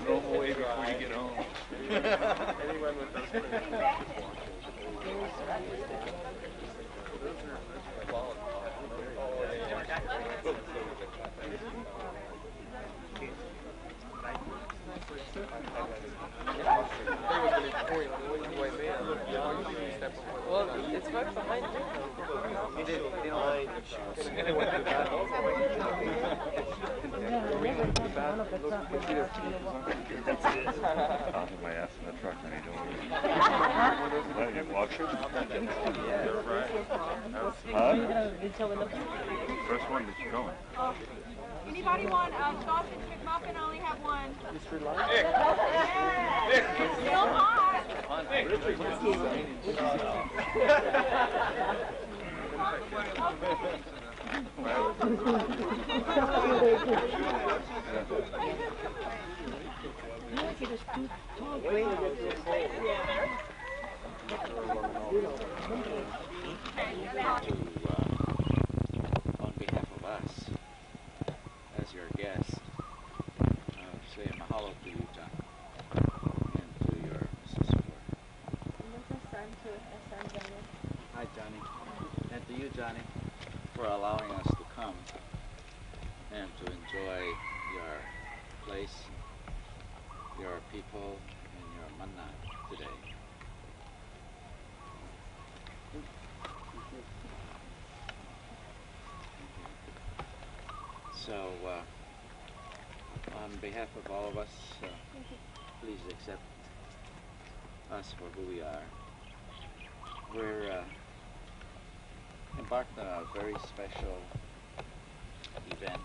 Normal way before you get home. Anyone with those well, it's right behind you. they don't mind the shoes. Out of my ass in the truck and I don't. What, you watch it? Yeah, right. Huh? First one that you going? Anybody want sausage McMuffin? I only have one. Mr. Light? Nick! Still hot! On behalf of us, as your guest, say mahalo to you, John, and to your sister. Hi, Johnny. And to you, Johnny, for allowing us to come and to enjoy your place, your people, and your mana today. So, on behalf of all of us, please accept us for who we are. We're embarked on a very special event,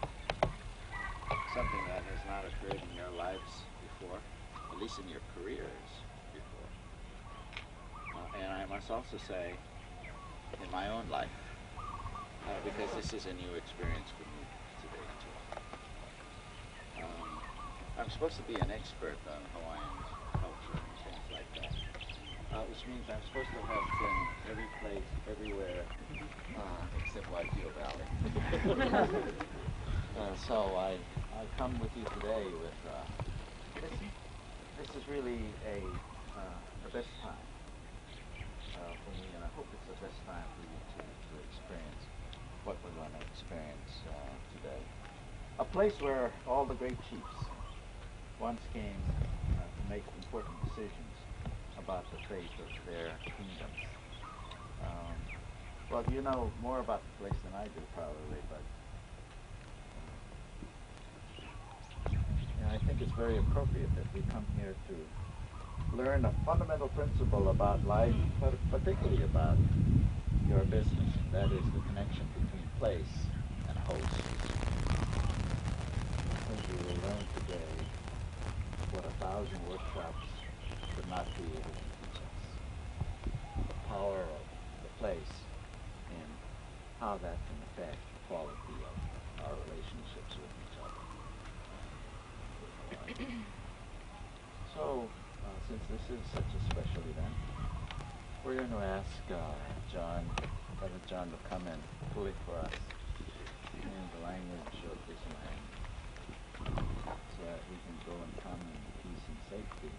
something that has not occurred in your lives before, at least in your careers before. And I must also say, in my own life, because this is a new experience for me today too. I'm supposed to be an expert on Hawaiian culture and things like that, which means I'm supposed to have been every place, everywhere, except Waipi'o Valley. So I come with you today with, this is really the best time for me, and I hope it's the best time for you to experience what we're going to experience today. A place where all the great chiefs once came to make important decisions about the fate of their kingdoms. Well, you know more about the place than I do, probably, but I think it's very appropriate that we come here to learn a fundamental principle about life, but particularly about your business, and that is the connection between place and host. I think we will learn today what 1,000 workshops could not be able to teach us. The power of the place and how that can affect the quality of our relationships with each other. So, since this is such a special event, we're going to ask Brother John to come and pull it for us in the language of this land, so that we can go and come in peace and safety,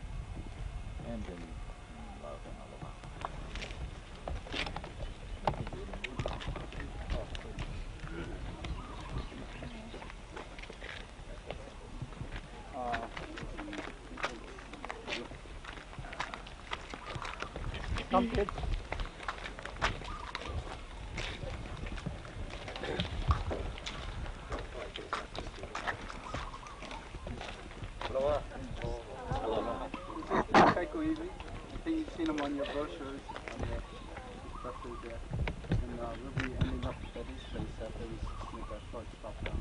and in love and aloha. Come, kids. I think you've seen them on your brochures, on the brochures there. And we'll be ending up at this place after we make a short stop down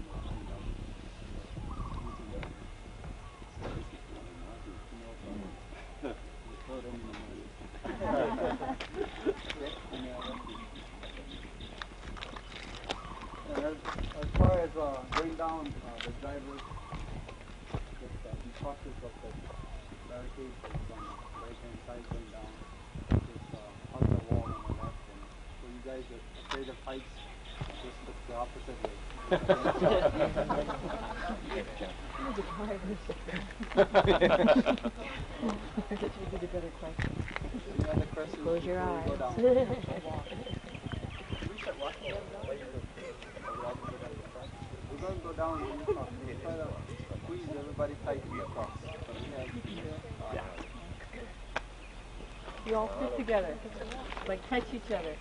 as far as going down, the drivers, the process of the barricade is on the right-hand side going down. There's outer wall on the left, and so you guys are afraid of heights. just look the opposite way. Any other questions? Close your eyes. Go down. We're going to go down and we'll try to squeeze everybody tight in the cross. You all sit together, like touch each other.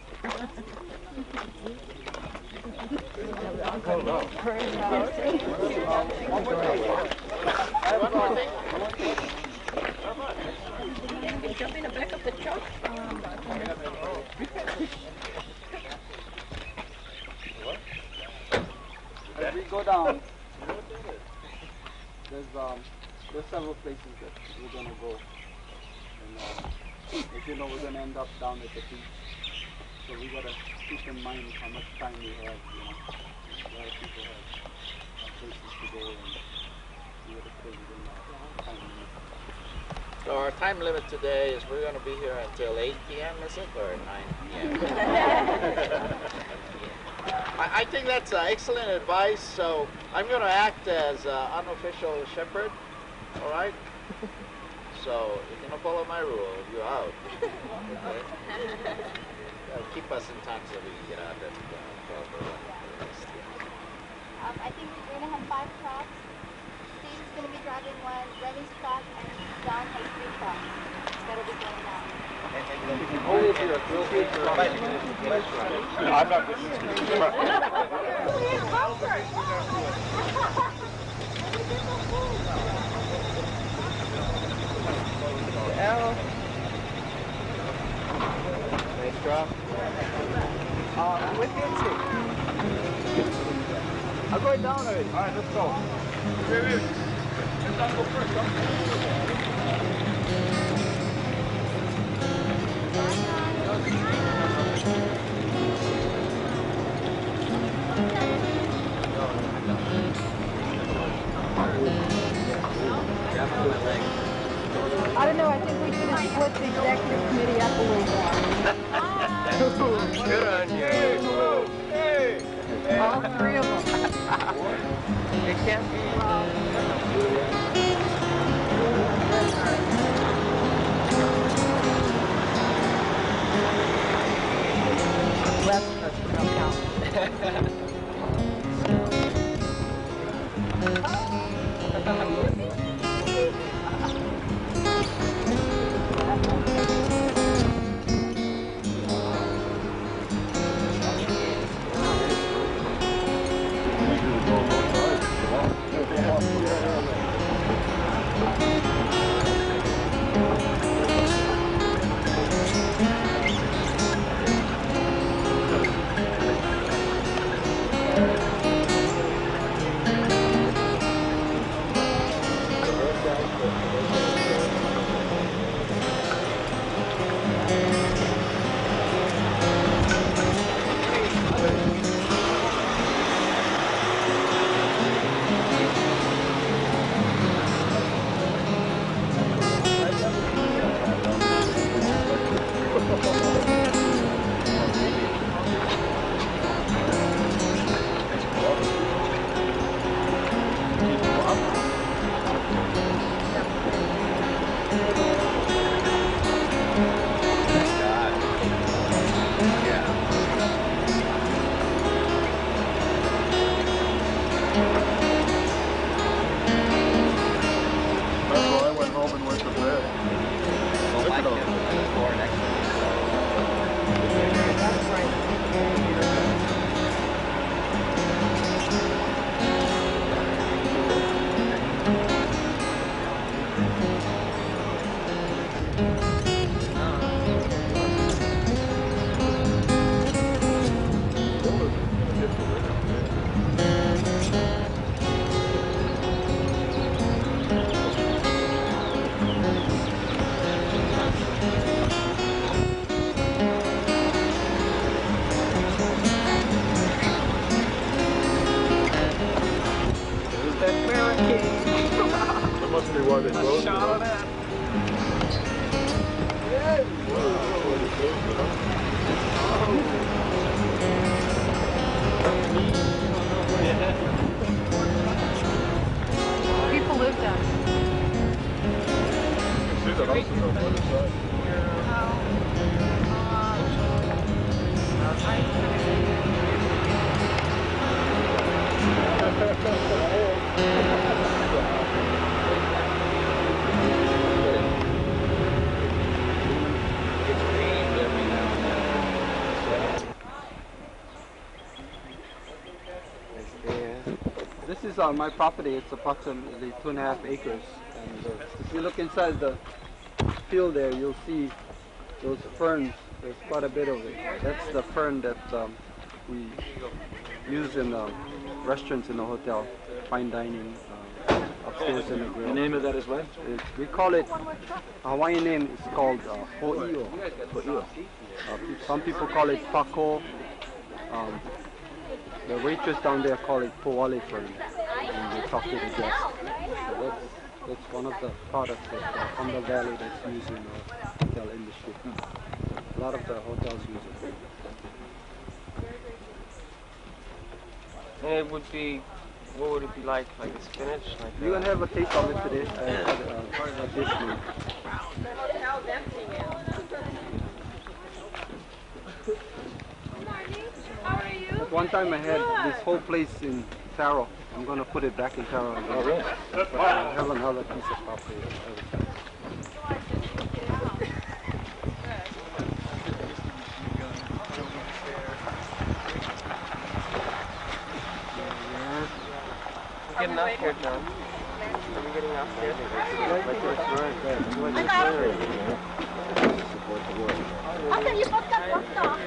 Jump in the back of the truck. As we go down, there's several places that we're gonna go, and as you know, we're gonna end up down at the beach. So we gotta keep in mind how much time we have. You know, a lot of people have places to go, and we gotta fit it in our time limit. So our time limit today is we're going to be here until 8 p.m., is it, or 9 p.m.? I think that's excellent advice. So I'm going to act as unofficial shepherd, all right? So you're going to follow my rule. You're out. Okay? Keep us in time so we can get out there. I think we're going to have 5 trucks. Steve's going to be driving one, Remy's truck, and John has 3 trucks that'll be going down. Only if you're a real big truck. I'm not going Nice drop. With Nancy. I'm going down already. All right, let's go. Let's go first. I don't know, I think we should have split the executive committee up a little more. Good on you. All 3 of them. It can't be. Left us no count. People live down there. See the houses on the other side. This is on my property. It's approximately 2.5 acres. And if you look inside the field there, you'll see those ferns. There's quite a bit of it. That's the fern that we use in restaurants in the hotel, fine dining, upstairs in the grill. The name of that is what? We call it, Hawaiian name is called Ho'i'o. Some people call it Pako. The waitress down there call it Powale fern when they talk to the guests. So that's one of the products that, from the valley that's used in the hotel industry. A lot of the hotels use it. And it would be, what would it be like a spinach? Like You're going to have a taste of it today. This week. Hotel's empty now. How are you? At one time I had this whole place in taro. I'm going to put it back in taro again. Oh, really? But I have another piece of property. We're getting out here now. Are we getting out here? After you got that worked off.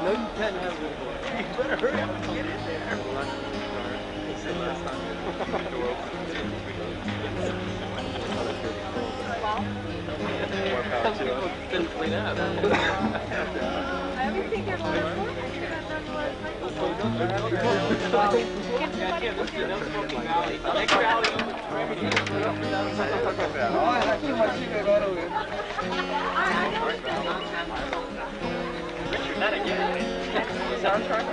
No, you can't have it. You better hurry up and get in there. He said last time the door Some people didn't clean up. I always think they're going to Next rally. Richard, not again. Soundtrack?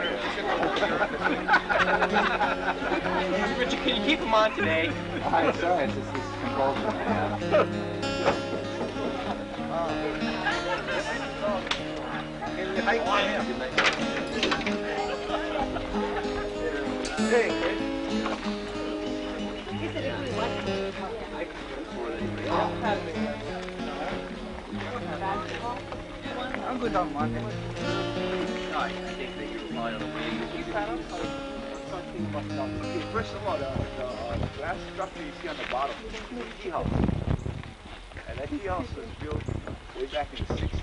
Richard, can you keep him on today? I'm sorry, it's just this compulsion I have. Hey, I'm good on Monday. I think that you rely on the way you First of all, the glass structure you see on the bottom is a tea house. And that tea house was built way back in the 60s.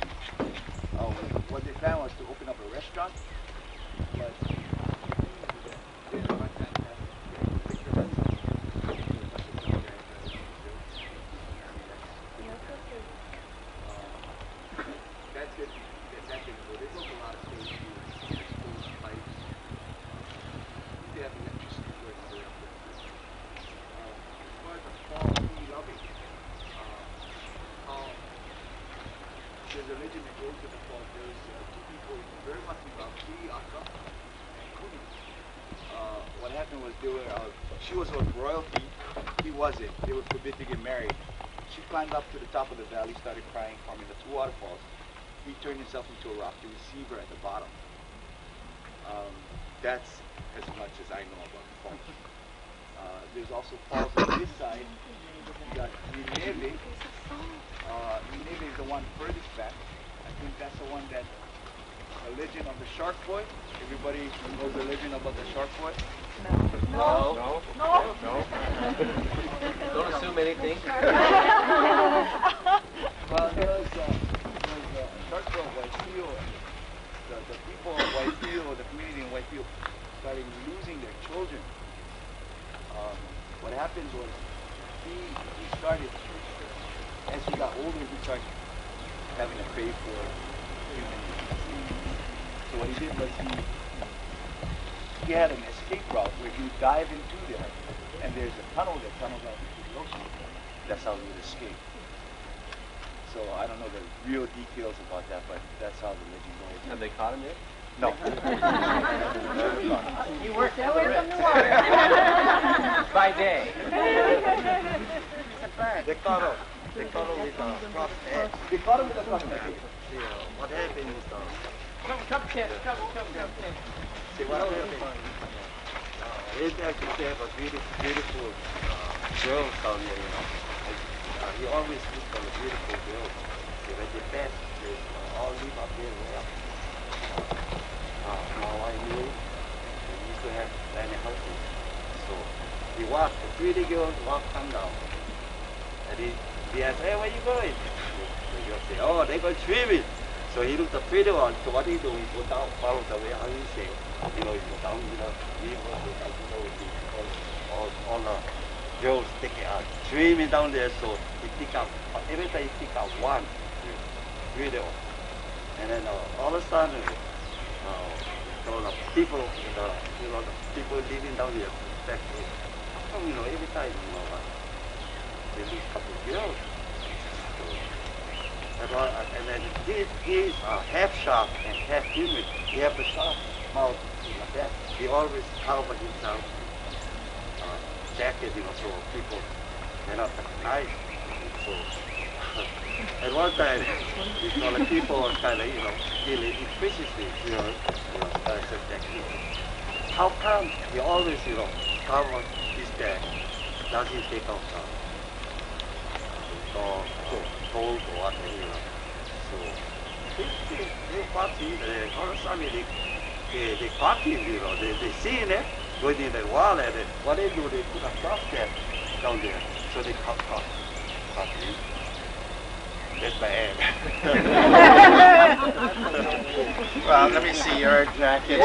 What they planned was to open up a restaurant, but there's a legend that goes with the fall. There's two people very much involved, Aka and Kuni. What happened was they were, she was of royalty, he wasn't. They were forbidden to get married. She climbed up to the top of the valley, started crying from the two waterfalls. He turned himself into a rock to receive her at the bottom. That's as much as I know about the falls. There's also falls on this side. You got Kanahele. Kanahele is the one furthest back. I think that's the one that the legend of the shark boy. Everybody knows the legend about the shark boy. No. No? No. No? Don't assume anything. Well, there's church of Waipi'o. The people of Waipi'o, the community in Waipi'o, started losing their children. What happened was he started, as he got older, he started having a crave for human beings. So what he did was he had an escape route where he would dive into there, and there's a tunnel that tunnels out into the ocean. That's how he would escape. So I don't know the real details about that, but that's how the legend goes. Have they caught him yet? No. He worked Stay away from the water. by day. They caught him. They caught him with a crossed edge. They caught him with a crossed edge. What happened is Come, kid. Come. see what happened. They actually have a beautiful girl down there, you know. He always looked for a beautiful girl. They were the best. They all live up there well. Now I knew they used to have many houses. So he walked, the pretty girl walked come down. And he asked, hey, where you going? The girl said, oh, they going swimming. So he looked the pretty one. So what he do? He go down, follow the way how he say. You know, he go down, you know, all the girls taking out, swimming down there. So he pick up, every time he pick up one video. And then all of a sudden, the people, the people living down here, every time, they lose a couple of girls. And then he's half shark and half human. He has a shark mouth like that. He always cover himself, jacket, so people cannot recognize. So at one time, the people are kind of, really efficiently, how come he always, cover his back? Does he take off cold or whatever, So they caught him, all of a sudden they caught him, they see him going in the water, and what they do, they put a cross there down there, so they caught him. That's bad. Well, let me see your jacket.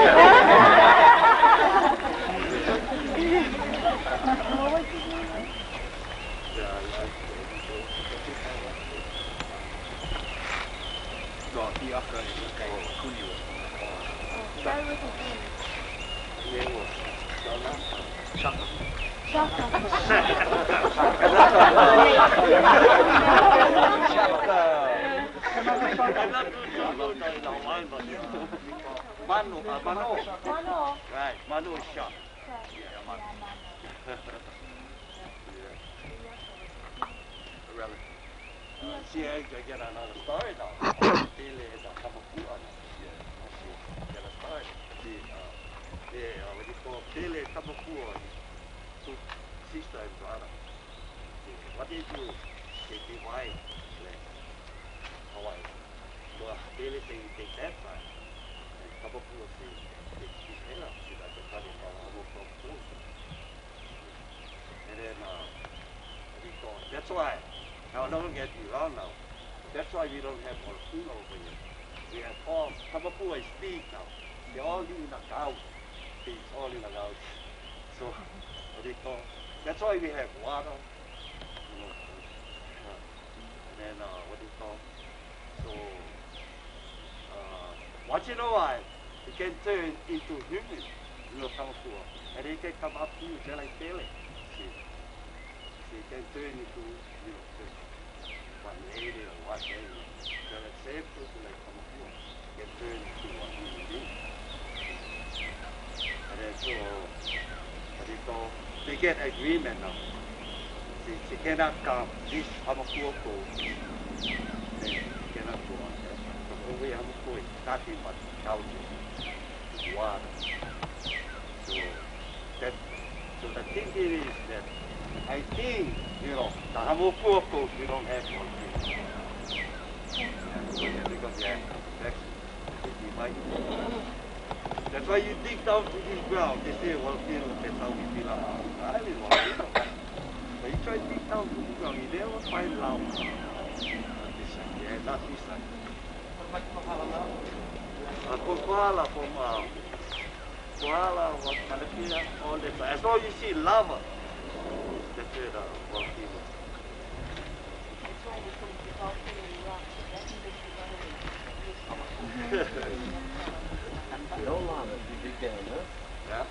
Mano. Right, Mano is shot. Yeah, Mano. See, I get another story now. Pele is a Kamapua. Get a story. What you call Pele Kamapua, two sister and brother. What they do, they divide Hawaii. So Pele take that side, and Kamapua take his head up. See that they cut it from food. And then what you call, that's why. Now, don't get me wrong now. That's why we don't have Orkuna over here. We have all, Kamapua is big now. They all live in a house. It's all in a house. So, what do you call? That's why we have water. And then, what do you call? So, once in a while, it can turn into human, Kamapua. And it can come up to you just like Pele. See? So it can turn into, one lady or one lady. So the same person like Kamapua can turn into one human being. And then so, what do you call? They get agreement now. She cannot come. This Kamapua goes. Then she cannot go on there. The way Kamapua is nothing but couches, water. So the thing is that I think, the Kamapua coast, we don't have one thing. Because they have protection. They divide. That's why you dig down to this ground. They say volcano, that's how we build our house. I live volcano. But you try to dig down to the ground, you never find lava. This side, yeah, not this side. From Koala, from Koala, what Kanahele, all that side. As long as you see lava, that's it, volcano. That's why they call it volcano rock. That's the No lava, you dig down, huh? Yeah.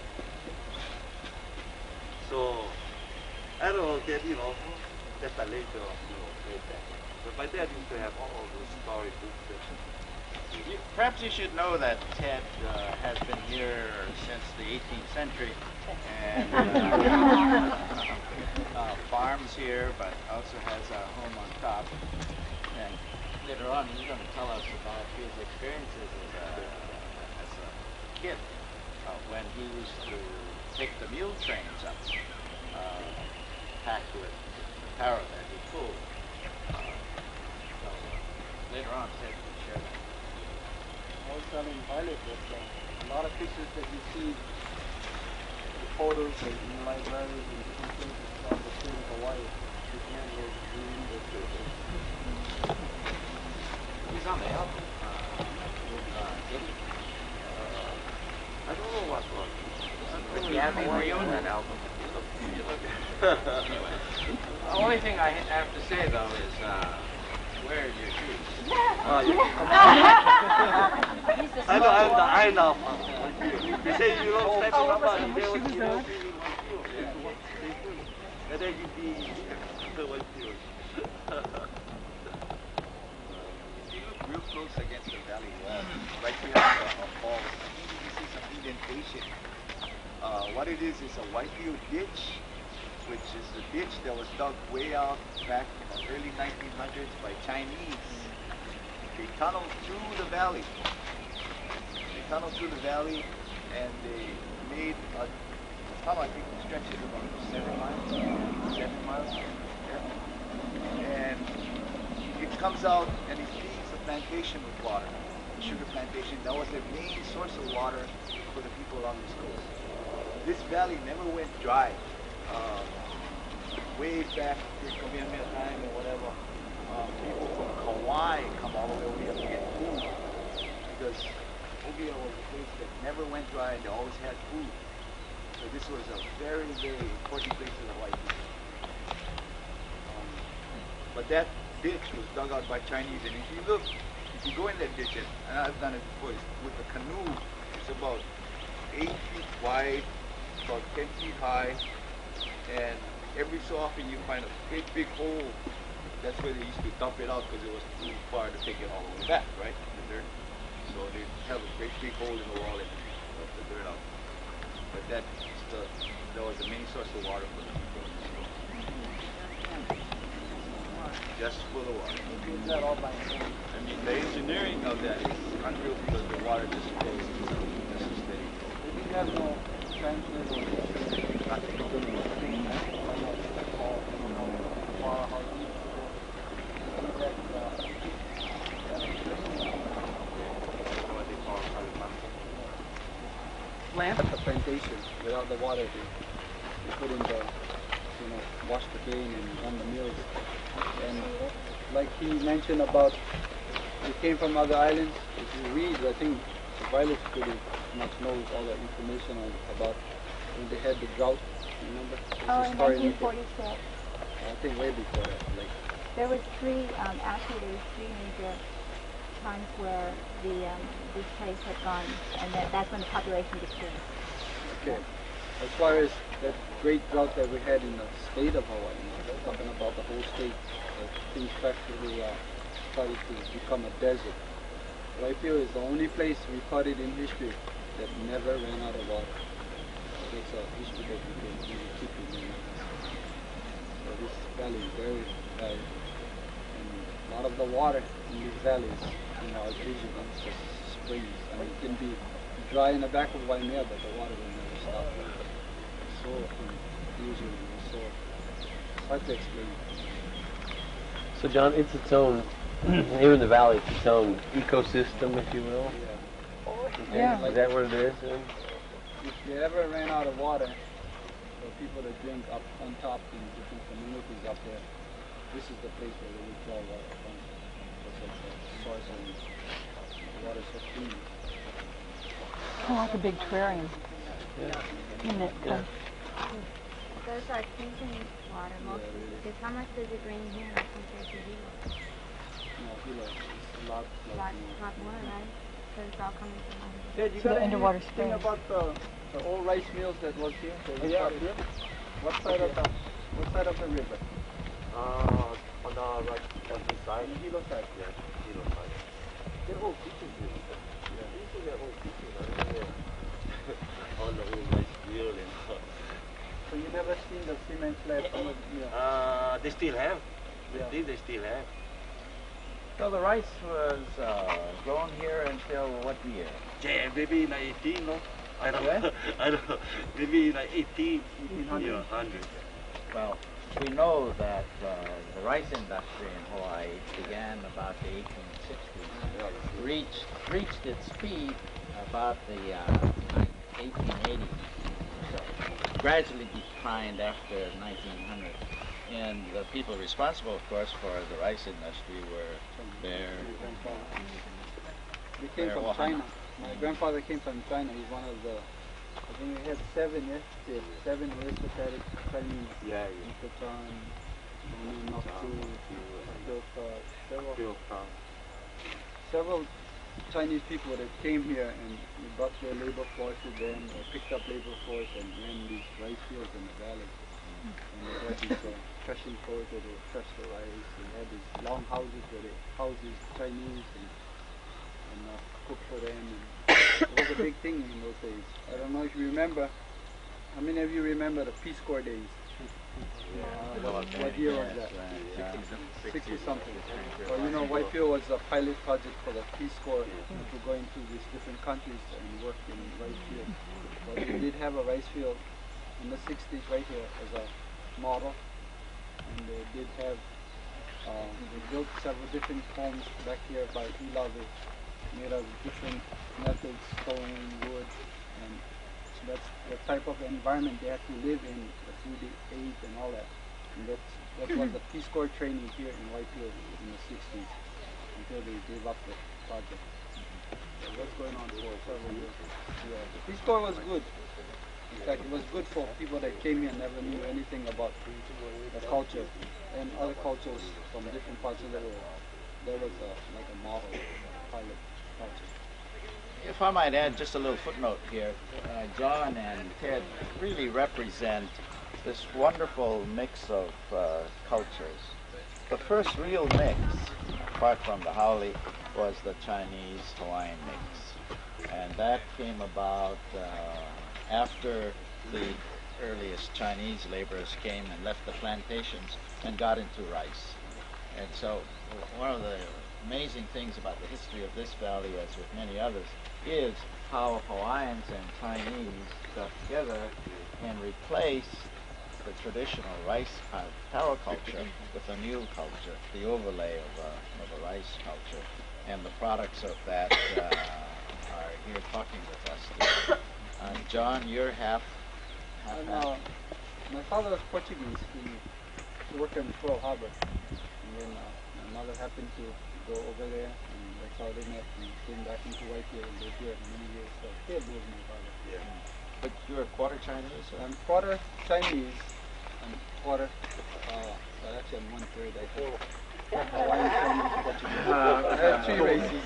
So, I don't know, that, that's a later, way back. But my dad used to have all those storybooks. Perhaps you should know that Ted has been here since the 18th century and farms here, but also has a home on top. And later on, he's going to tell us about his experiences as a kid when he used to take the mule trains up, packed with the power that he pulled. So later on, Ted will share that. I was telling Violet that a lot of pictures that you see, the photos in libraries and different places about the state of Hawaii, you can't go green or He's on the album. I don't know what's wrong. Yeah, were you on that album? Anyway, the only thing I have to say though is, wear your shoes. I know. They say you don't step in my body, they will see you. And then you be the Waipi'o. If you look real close against the valley wall, right behind the falls, you see some indentation. What it is a Waipi'o ditch, which is a ditch that was dug way out back in the early 1900s by Chinese. They tunneled through the valley. And they made a tunnel, I think it stretches about 7 miles. Yeah. And it comes out and it feeds the plantation with water. The sugar plantation, that was their main source of water for the people along this coast. This valley never went dry. Way back in Kamehameha time or whatever, people from Kauai come all the way over here to get food because Obia was a place that never went dry and they always had food. So this was a very, very important place for the white people. But that ditch was dug out by Chinese, and if you go in that ditch, and I've done it before, with a canoe, it's about 8 feet wide, about 10 feet high, and every so often you find a great big hole. That's where they used to dump it out because it was too far to take it all the way back, right? The dirt. So they have a great big hole in the wall and dump the dirt out. But that was the main source of water for the people. Just for the water. I mean, the engineering of that is unreal because the water just flows just steady. They didn't have no translator. Plant at the plantation without the water they put in the, wash the cane and run the mills. And like he mentioned about, we came from other islands. If you read, I think Violet pretty much knows all the information about when they had the drought. Remember? Oh, in 1946. I think way before that. Like there was three major times where this place had gone, and that's when the population decreased. Okay. As far as that great drought that we had in the state of Hawaii, talking about the whole state, things practically started to become a desert. Waipi'o is the only place recorded in history that never ran out of water. It's a history that we can really keep in mind. So this valley is very dry, and a lot of the water in these valleys, artisanal, it's just springs. I mean, it can be dry in the back of Waimea, but the water will never stop. It's so unusual, it's so hard to explain. So John, it's its own, here in the valley, it's its own ecosystem, if you will. Yeah. Yeah. Is that what it is? If you ever ran out of water for people to drink up on top in different communities up there, this is the place where they would draw water from. Because it's a source and the water's so clean. Oh, like a big terrarium. Isn't it? Yeah. Those are drinking water mostly. Because how much does it rain here compared to Hilo? No, Hilo is a lot Lot more, right? So it's all coming from under. Dad, you So got the underwater anything spring. about the old rice mills that was here? Yeah. What side of the river? On the right, on this side. On the Hilo side. Yeah, Hilo side. They're all beaches here. Yeah, these are their old beaches. I remember on the old rice mill and stuff. So you never seen the cement slab from the mill? They still have. Yeah. They still have. So the rice was grown here until what year? Yeah, maybe in 18, no? I don't What? know. I don't know. Maybe in 18. 1800. Yeah, 100. Well, we know that the rice industry in Hawaii began about the 1860s, reached its peak about the 1880s, so gradually declined after 1900. And the people responsible, of course, for the rice industry were their They came from China. My grandfather came from China. He's one of the, I think we had seven aristocratic Chinese. Yeah, Mr. Chan, several Chinese people that came here and brought their labor force with them, or picked up labor force and ran these rice fields in the valley. And they had these crushing floors where they would crush the rice. They had these long houses where they housed these Chinese and cook for them. And it was a big thing in those days. I don't know if you remember. How many of you remember the Peace Corps days? What year was that? 60 something. Well, you know, Waipi'o was a pilot project for the Peace Corps to go into these different countries and work in rice fields. But we did have a rice field in the 60s right here as a model. And they did have, they built several different homes back here by Ilave, made of different methods, stone, wood, and so that's the type of environment they had to live in, the food they ate and all that. And that was the Peace Corps training here in Waipi'o in the 60s until they gave up the project. So what's going on for several years? Yeah, the Peace Corps was good. In fact, it was good for people that came here and never knew anything about the culture and other cultures from different parts of the world. There was like a model pilot project. If I might add just a little footnote here, John and Ted really represent this wonderful mix of cultures. The first real mix, apart from the haole, was the Chinese-Hawaiian mix. And that came about after the earliest Chinese laborers came and left the plantations and got into rice. And so one of the amazing things about the history of this valley, as with many others, is how Hawaiians and Chinese got together and replaced the traditional rice taro culture with a new culture, the overlay of a rice culture. And the products of that are here talking with us today. John, you're half. My father was Portuguese. He worked in Pearl Harbor. And then my mother happened to go over there, and that's how they met. And came back into Waipi'o and lived here many years. So he was my father. Yeah. But you're a quarter Chinese? Or? I'm quarter Chinese. I'm quarter, well actually I'm 1/3, I think. Hawaiian, Chinese, Portuguese. I have three races.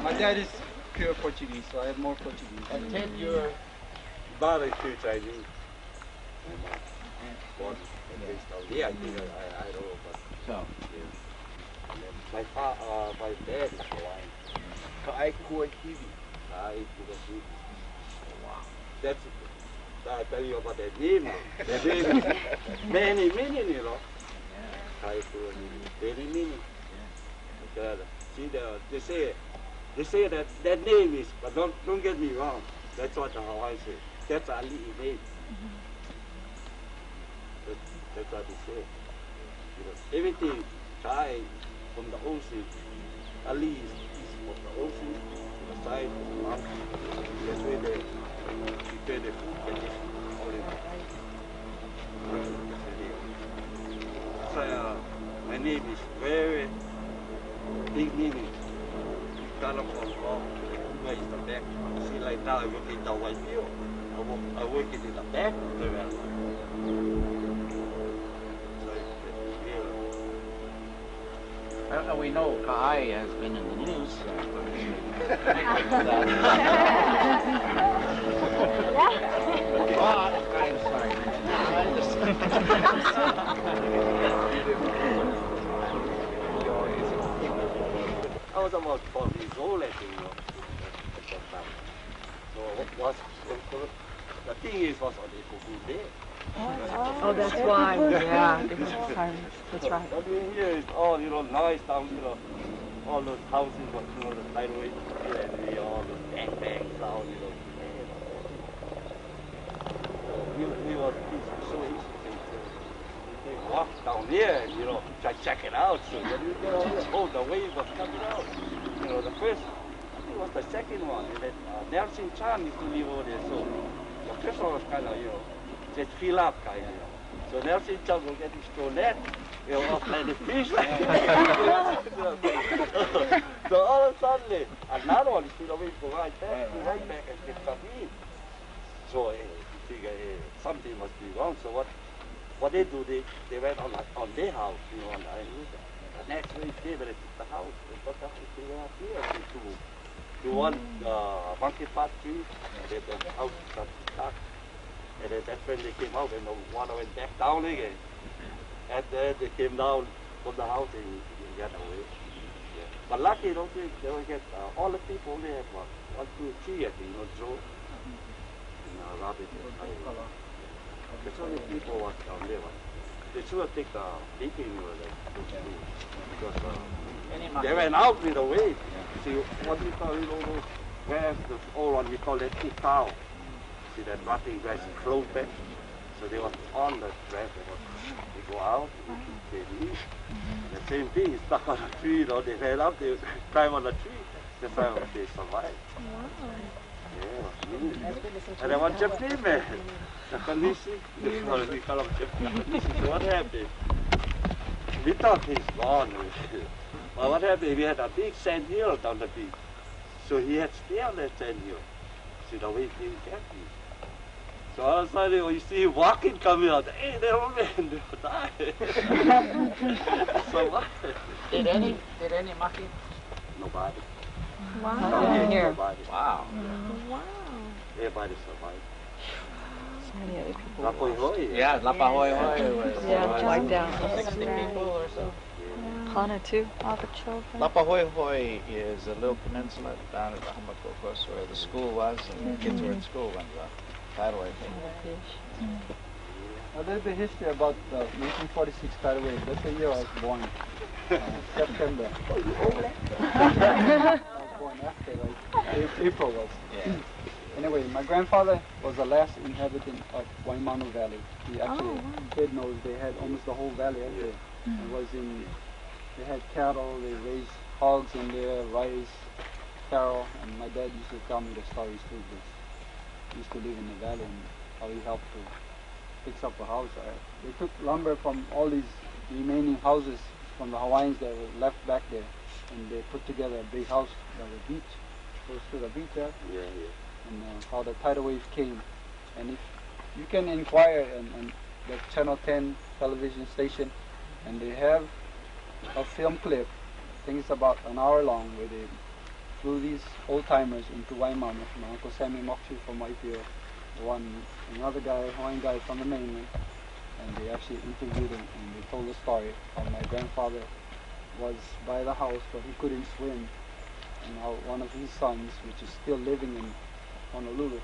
My dad is pure Portuguese, so I have more Portuguese. And Ted, you're... Father is still Chinese. Yeah, I think I don't know, but So, yeah. My dad is Hawaiian. Kai Kua Kiwi. Kai Kua Kiwi. Wow. That's, I tell you about that name. That name is many, you know. Kai Kua Kiwi. Very many. See, they say that name is, but don't get me wrong. That's what the Hawaiians say. That's a Ali'i name. That's what they say. You know, everything Kai from the ocean, Ali is from the ocean, the side, up. That's where they prepare the food and eat all in one. So, my name is very big meaning. Kind of from where is the back. See, like now I work in the Waipi'o. I work in the back of the valley. And we know Kanahele has been in the news. I'm sorry. I was about 12 years old, I think, at that time. So the thing is, was on the Good Day. Oh, that's why. Yeah, that's right. What we hear is all, noise down, all those houses, the tidal wave, and all the bang sound, We was so interesting. They walk down here and, try to check it out. So then the wave was coming out. The first, I think it was the second one. And then Nelson Chan used to live over there. So the first one was kind of, just fill up kind of. So Nelson Chan will get his straw net, off like the fish. So all of a sudden, another one is still away to right back and get some meat. So you figure something must be wrong. So what they do, they went on their house, on the island. The next week they went to the house. They got the house they were here to one monkey pot tree. The house got stuck. And then that's when they came out and the water went back down again. And then they came down from the house and got away. Yeah. But lucky, don't think they will get all the people only had 1, 2, 3, I think, Joe. Rabbit. There's only people was down there. They should have taken the beating because they went out with the wave. See, what we call, those grass, the old one, we call it cow. See that rotting grass float back. So they were on the grass. They go out, they leave. The same thing is stuck on a tree. They ran up, they climb on the tree. That's how they survive. Yeah, and then one Japanese man, the Kanahele, we call him Japanese. So what happened? We thought he's gone. But what happened? We had a big sand hill down the beach. So he had to stay on that sand hill. See, the wave didn't get him. So all of a sudden, when you see him walking, coming out, hey, that old man, they'll die. So what? Did any maki? Nobody. Wow. Nobody. Wow. Wow. Everybody survived. So many other people. Lapahoi. Yeah, Lapahoi was wiped out. 60 people or so. Hana too, all the children. Lapahoi is a little peninsula down at the Humboldt Coast where the school was, and the kids were in school when the tidal wave came. A little bit history about 1946 tidal wave. That's the year I was born. September. I was born after, April was. Yeah. Anyway, my grandfather was the last inhabitant of Waipi'o Valley. He actually, Ted knows, they had almost the whole valley up there. It was they had cattle, they raised hogs in there, rice, taro, and my dad used to tell me the stories too. He used to live in the valley and how he helped to fix up a house. They took lumber from all these remaining houses from the Hawaiians that were left back there, and they put together a big house by the beach, close to the beach there. And how the tidal wave came. And if you can inquire on the Channel 10 television station, and they have a film clip, I think it's about an hour long, where they flew these old timers into Waipi'o. My Uncle Sammy Mokshi from Waipi'o, another guy, Hawaiian guy from the mainland, and they actually interviewed him and they told the story how my grandfather was by the house but he couldn't swim, and how one of his sons, which is still living in Honolulu,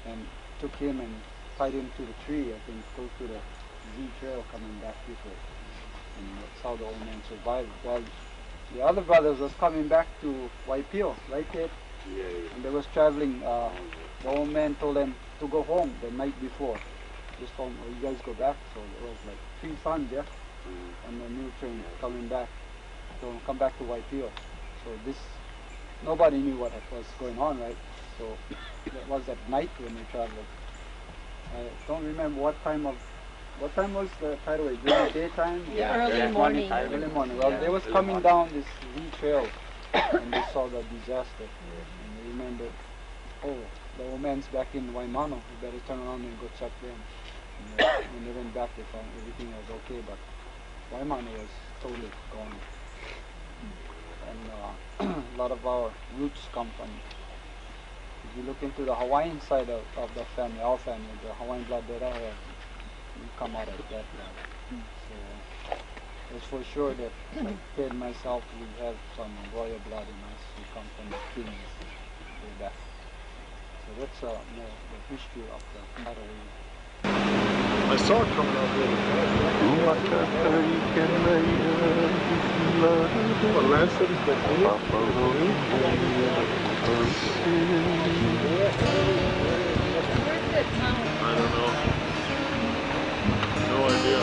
and took him and tied him to the tree, I think, close to the Z Trail coming back this way. And that's how the old man survived. While the other brothers was coming back to Waipi'o, right, Ted? And they was traveling. The old man told them to go home the night before. Just told them, oh, you guys go back. So there was like 3 sons, yeah, on the new train coming back. So come back to Waipi'o. So this nobody knew what was going on, right? So that was at night when we traveled. I don't remember what time was the tidal wave? During the daytime? Yeah, early morning. Early morning. Well, they was coming down this V trail and they saw the disaster. And they remembered, oh, the old man's back in Waimano. We better turn around and go check them. And when they went back, they found everything was okay, but Waimano was totally gone. And a lot of our roots come from, if you look into the Hawaiian side of the family, our family, the Hawaiian blood that I have, we come out of that blood. So it's for sure that like Ted and myself, we have some royal blood in us. We come from the kings way back. So that's more the history of the tidal wave. I saw it coming out here. What, Lansing? I don't know. No idea.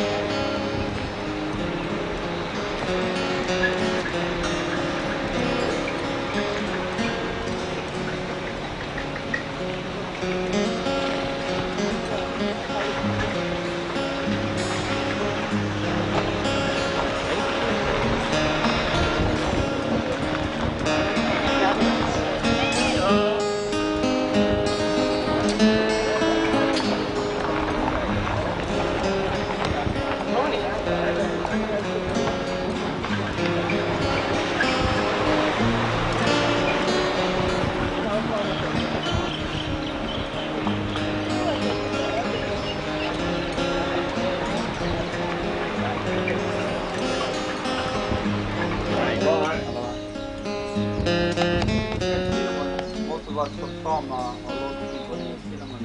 Most of us from all over the people in Cinnamon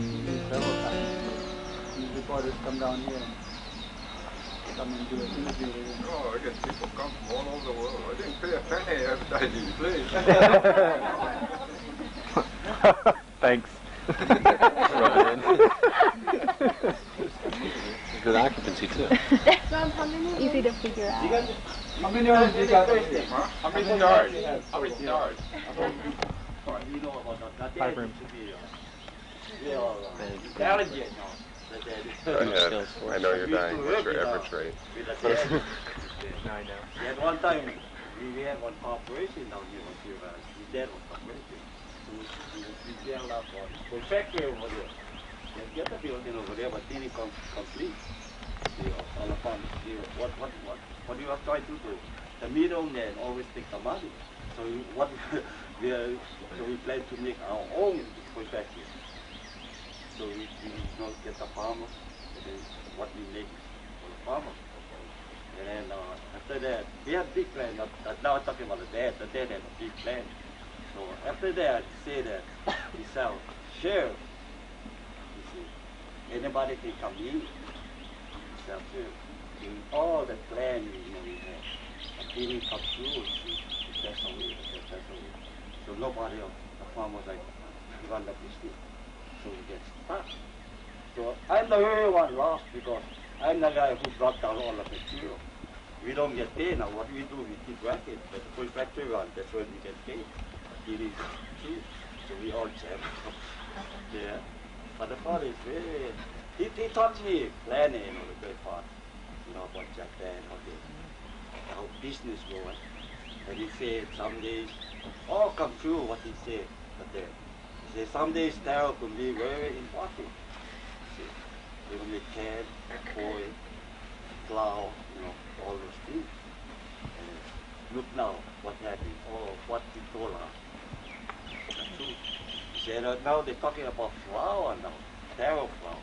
travel time. These reporters come down here and come and do an interview with them. Oh, I get people come from all over the world. I didn't pay a penny advertising the place. Thanks. Good occupancy too. Easy to figure out. How many yards you got? How many yards? How many yards? 5 rooms. Go ahead. I know you're dying. What's your average rate? No, I know. At one time, we had one corporation down here on Waipi'o Valley. We did one corporation. So we built up one factory over there. They get the building over there, but didn't complete. All the funds. What you are trying to do? The middleman always take the money. So we plan to make our own factory. So we don't get the farmer, and then what we make for the farmer. And then after that, we have big plan. Now I'm talking about the dad. The dad had a big plan. So after that, say that we sell shares. You see, anybody can come in, sell shares. In all the plan we have, but didn't come through. That's away. So nobody else, the farmers like run the business. So we get stuck. So I'm the very one lost because I'm the guy who brought down all the material. We don't get paid now. What we do, we keep working. But the full factory run, that's when we get paid. It is true. So we all jam. Yeah. But the father is very, he taught me planning, the great part. About Japan, how business goes. And he said some days, all come true what he said. But then, he said some days tariff will be very important. They will make can, oil, flour, all those things. And look now what happened, what he told us. That's true. He said now they're talking about flour now, tariff flour.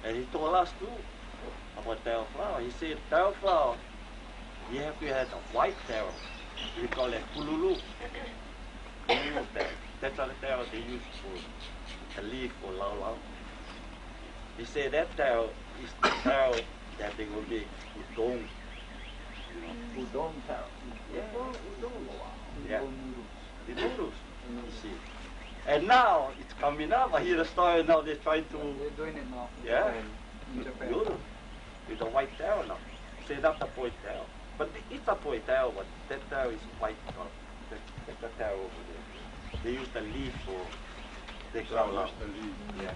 And he told us too about tariff flour. He said tariff flour, you have to have a white tariff. We call it kululu. Kululu tariff. That's what the tariff they use for the leaf for lau lau. He said that tariff is the tariff that they will make udon. Udon tariff. Yeah, udon. Yeah. The noodles. You see. And now it's coming up. I hear the story now. They're trying to. They're doing it now. Yeah. In Japan. Noodles. With a white tail now. Say not the point tail. But it's a point tail, but that tail is white color. the tower over there. They use the leaf for the ground out. Yeah.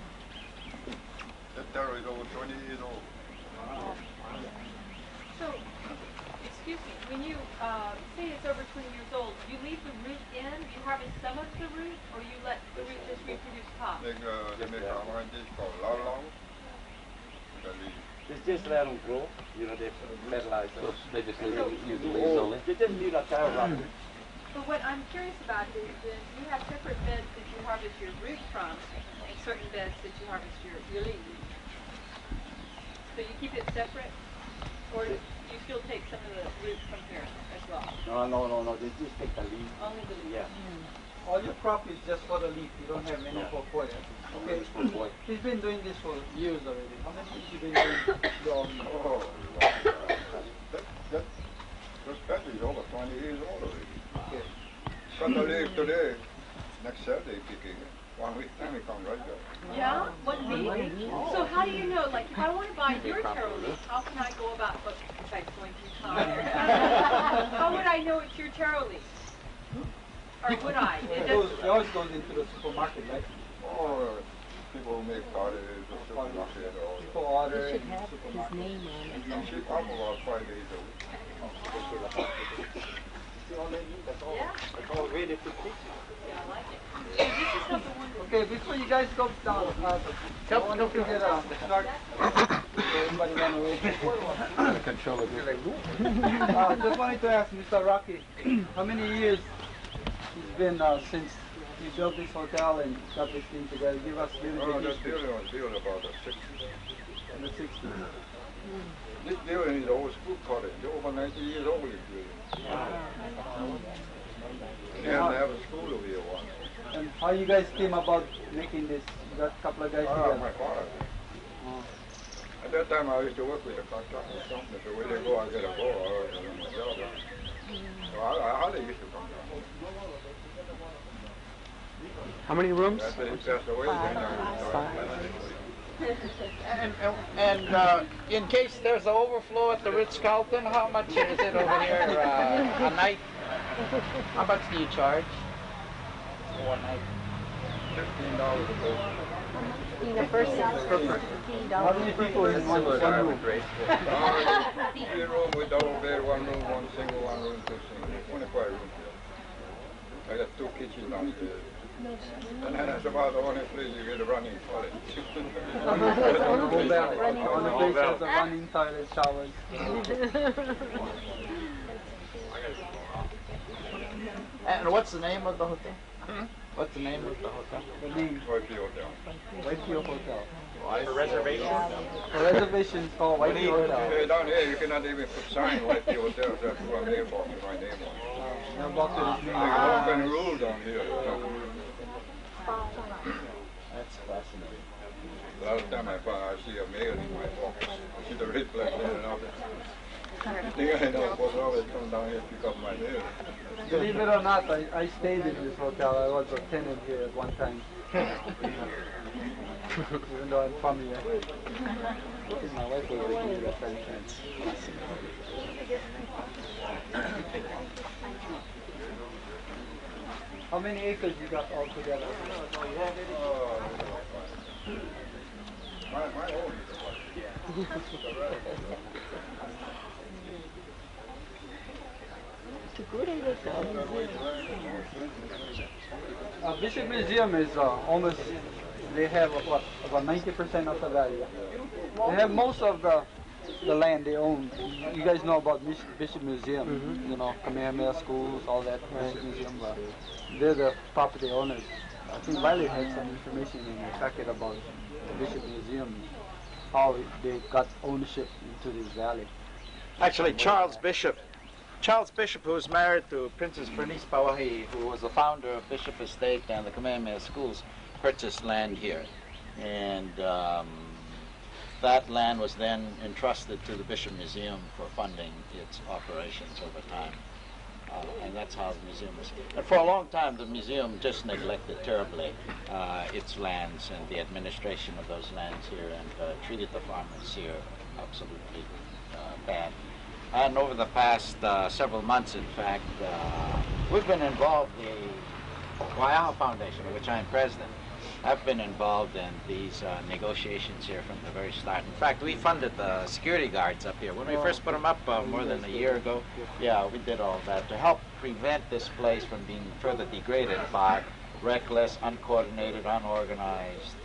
That tower is over 20 years old. So, excuse me, when you say it's over 20 years old, you leave the root in, you harvest some of the root, or you let the root just reproduce top? They make a Hawaiian dish called lao. It's just let them grow. You know, they fertilize them. They just use the leaves Oh, only. they just leave a tower around it. But what I'm curious about is that you have separate beds that you harvest your root from, and certain beds that you harvest your leaves. So you keep it separate, or do you still take some of the root from here as well? No. They just take the leaf. Only the leaves? Yeah. All your crop is just for the leaf. You don't have any for foil. Okay. He's been doing this for years already. How many years you been doing the Oh, that is over 20 years old already. Okay. Cut the leaf today, next Saturday picking it. 1 week time it comes right there. Yeah? 1 week? So how do you know, like if I want to buy your taro leaf, how can I go about, besides going through time? How would I know it's your taro leaf? Or would I? It always goes into the supermarket, right? Or people who make pottery, the supermarket, or People order It should in have the his supermarket. name on it. you ship up about 5 days a week. Yeah? It's all ready to pick. Yeah, I like it. So this is how the one Okay, before you guys go down, I want to get a start. Everybody run away. Control it. Just wanted to ask Mr. Rocky, how many years it's been since you built this hotel and got this thing together? Give us a little Oh, bit this history. building was built about the 60s. In the 60s. This building is the old school cottage. It's over 90 years old, this building. They had to have a school over here once. And how you guys came about making this? You got a couple of guys Ah, my together. father. Oh. At that time, I used to work with the contracting company. So where they go, I get a go. I was doing my job. So I hardly used to come down. How many rooms? After he passed away, then I And in case there's an overflow at the Ritz-Carlton, how much is it over here a night? How much do you charge for one night? $15 a day. In the first How many people in one room? Three room with double bed, 1 room, 1 single, 1 room, 2 single. 25 rooms here. I got 2 kitchens downstairs. And that's about the only place you get a running toilet. On the whole valley. On the place has a running toilet, showers. And what's the name of the hotel? What's the name of the hotel? The name, Waipi'o Hotel. Waipi'o Hotel. For reservation? The reservation is called Waipi'o Hotel. Down here, you cannot even put sign Waipi'o Hotel. So I put my mailbox with my name on it. Mailbox with his They name. got all kind of rules down here. That's fascinating. A lot of time I see a mail in my box. I see the red flag there and all that. Thing I know, was always come down here to pick up my mail. Believe it or not, I stayed in this hotel. I was a tenant here at one time. Even though I'm from here. My wife was working here at that time. How many acres you got all together? My own. Bishop Museum is almost, they have what, about 90% of the value. They have most of the land they own. You guys know about Bishop Museum, you know, Kamehameha schools, all that, Bishop Museum. They're the property owners. I think Valley had some information in the packet about the Bishop Museum, how they got ownership into this valley. Actually, Charles Bishop, who was married to Princess Bernice Pauahi, who was the founder of Bishop Estate and the Kamehameha Schools, purchased land here. And that land was then entrusted to the Bishop Museum for funding its operations over time. And that's how the museum was. And for a long time, the museum just neglected terribly its lands and the administration of those lands here, and treated the farmers here absolutely bad. And over the past several months, in fact, we've been involved, the Waipi'o Foundation, of which I'm president, I've been involved in these negotiations here from the very start. In fact, we funded the security guards up here. When we first put them up more than a year ago, yeah, we did all that to help prevent this place from being further degraded by reckless, uncoordinated, unorganized,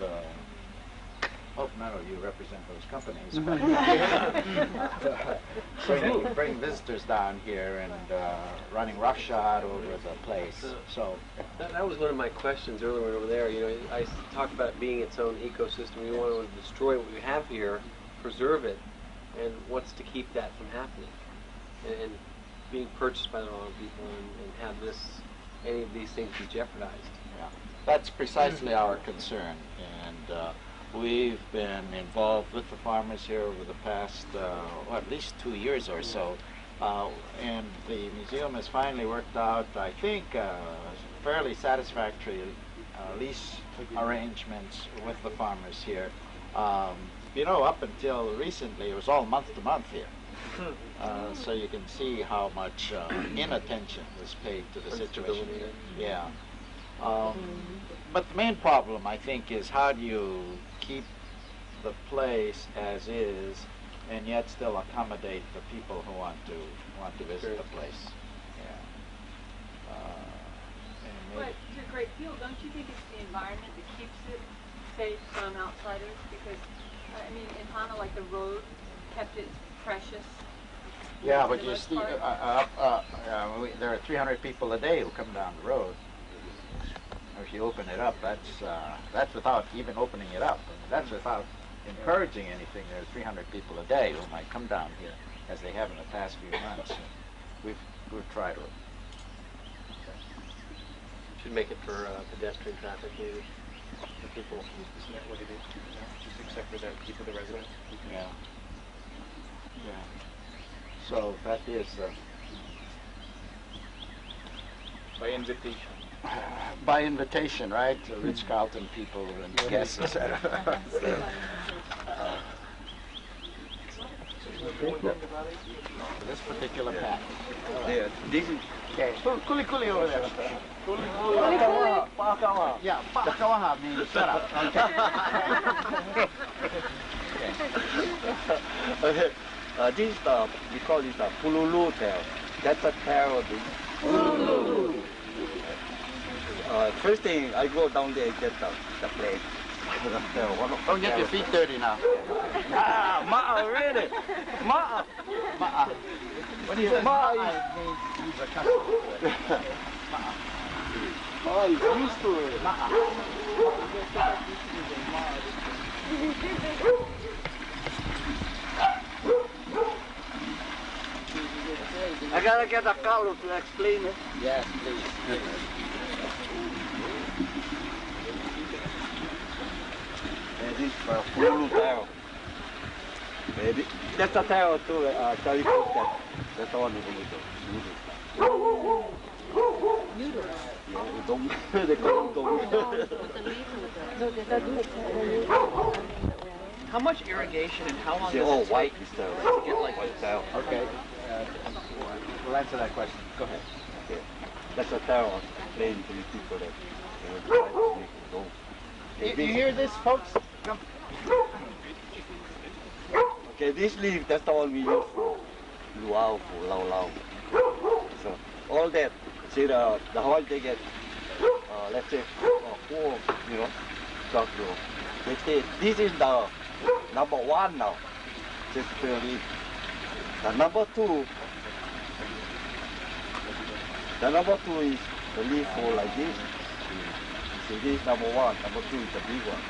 oh, no, you represent those companies. Bring visitors down here and running roughshod over the place. So that was one of my questions earlier over there. You know, I talked about being its own ecosystem. We want to destroy what we have here, preserve it, and what's to keep that from happening, and being purchased by the wrong people, and have any of these things be jeopardized. Yeah, that's precisely our concern, and we've been involved with the farmers here over the past, well, at least 2 years or so, and the museum has finally worked out, I think, fairly satisfactory lease arrangements with the farmers here. You know, up until recently, it was all month to month here. So you can see how much inattention was paid to the situation. Yeah. But the main problem, I think, is how do you keep the place as is, and yet still accommodate the people who want to visit the place. Yeah. But to a great deal, don't you think it's the environment that keeps it safe from outsiders? Because I mean, in Hana, like the road kept it precious. Yeah, but you see, there are 300 people a day who come down the road. If you open it up, that's without even opening it up. That's without encouraging anything. There are 300 people a day who might come down here, as they have in the past few months. We've tried to. Should make it for pedestrian traffic, maybe. For people. Isn't that what it is? Just except for the people, the residents. Yeah. Yeah. So that is by invitation. By invitation, right? To Ritz-Carlton people and guests, etc. This particular pack. Yeah, this is Kuli over there. Kuli. Yeah, Pa'akawaha means shut up. okay. This is we call this the Pululu tail. That's a tail of the Pululu. First thing, I go down there and get the plate. Don't get your feet dirty now. Ma'a, really? Ma'a. Ma'a. When he says ma'a, it means he's a customer. Ma'a. Oh, he's used to it. Ma'a. I gotta get a color to explain it. Yes, please. This is Pululu tail. That's a tail too, telephone cat. That's the one we do. Noodles. Yeah, udon. They call udon. How much irrigation and how long See, does all it white take is the to get like white tail. Okay. We'll answer that question. Go ahead. Okay. That's a tail on plain to the people that they would try to make it go. You hear this, folks? Come. Okay, this leaf, that's the one we use for luau, for lau lau. So all that, see the Hawaiian they get, let's say 4, dark blue. They say this is the number 1 now. Just leaf. The number 2. The number 2 is the leaf for like this. See, this is number 1. Number 2 is the big one.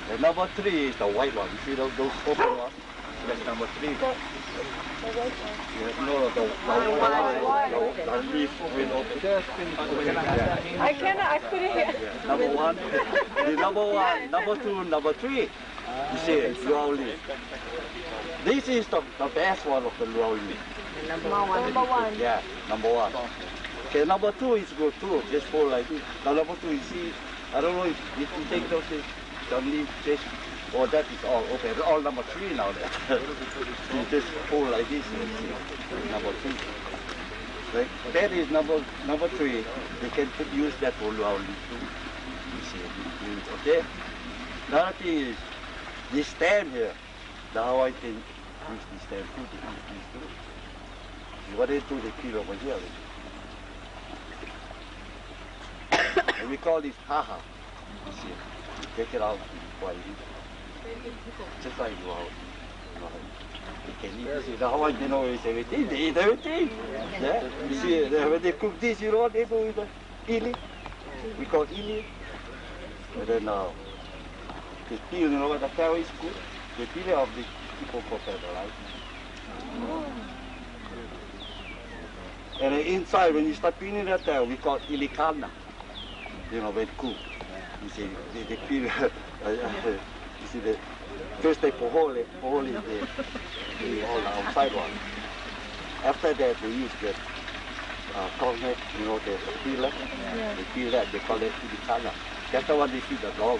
The number 3 is the white one. You see those open ones? That's number 3. The white one. Yeah, no, the leaf will open. I put it here. Yeah, number 1, the number 1, number 2, number 3. You see, luau leaf. This is the best one of the luau leaf. Number 1. Yeah, number 1. Okay, number 2 is good too. Just fold like this. Now number 2, you see, I don't know if you take those things, the leaf just, that is all okay. It's all number 3 now. You just fold like this. You see, number 3. That is number 3. They can use that for luau too. You see, okay? The other thing is this stand here. The Hawaiian can use this stand too. They use this too. What they do, they peel over here. And we call this haha. You see, take it out while you eat. Just like luau. They can eat. You see, the Hawaiian, they know everything. They eat everything. Yeah? You see, when they cook this, you know what they do with the ili? We call ili. And then they peel, you know what the cow is good? They peel it off the people for fertilizer. And then inside, when you start peeling that tail, we call ilikana. You know, when cooked. You see, they peel, you see, first they pohole the all the outside one. After that, they use the cornet, you know, the peeler. They peel that, they call it ilikana. That's the one they feed the dog.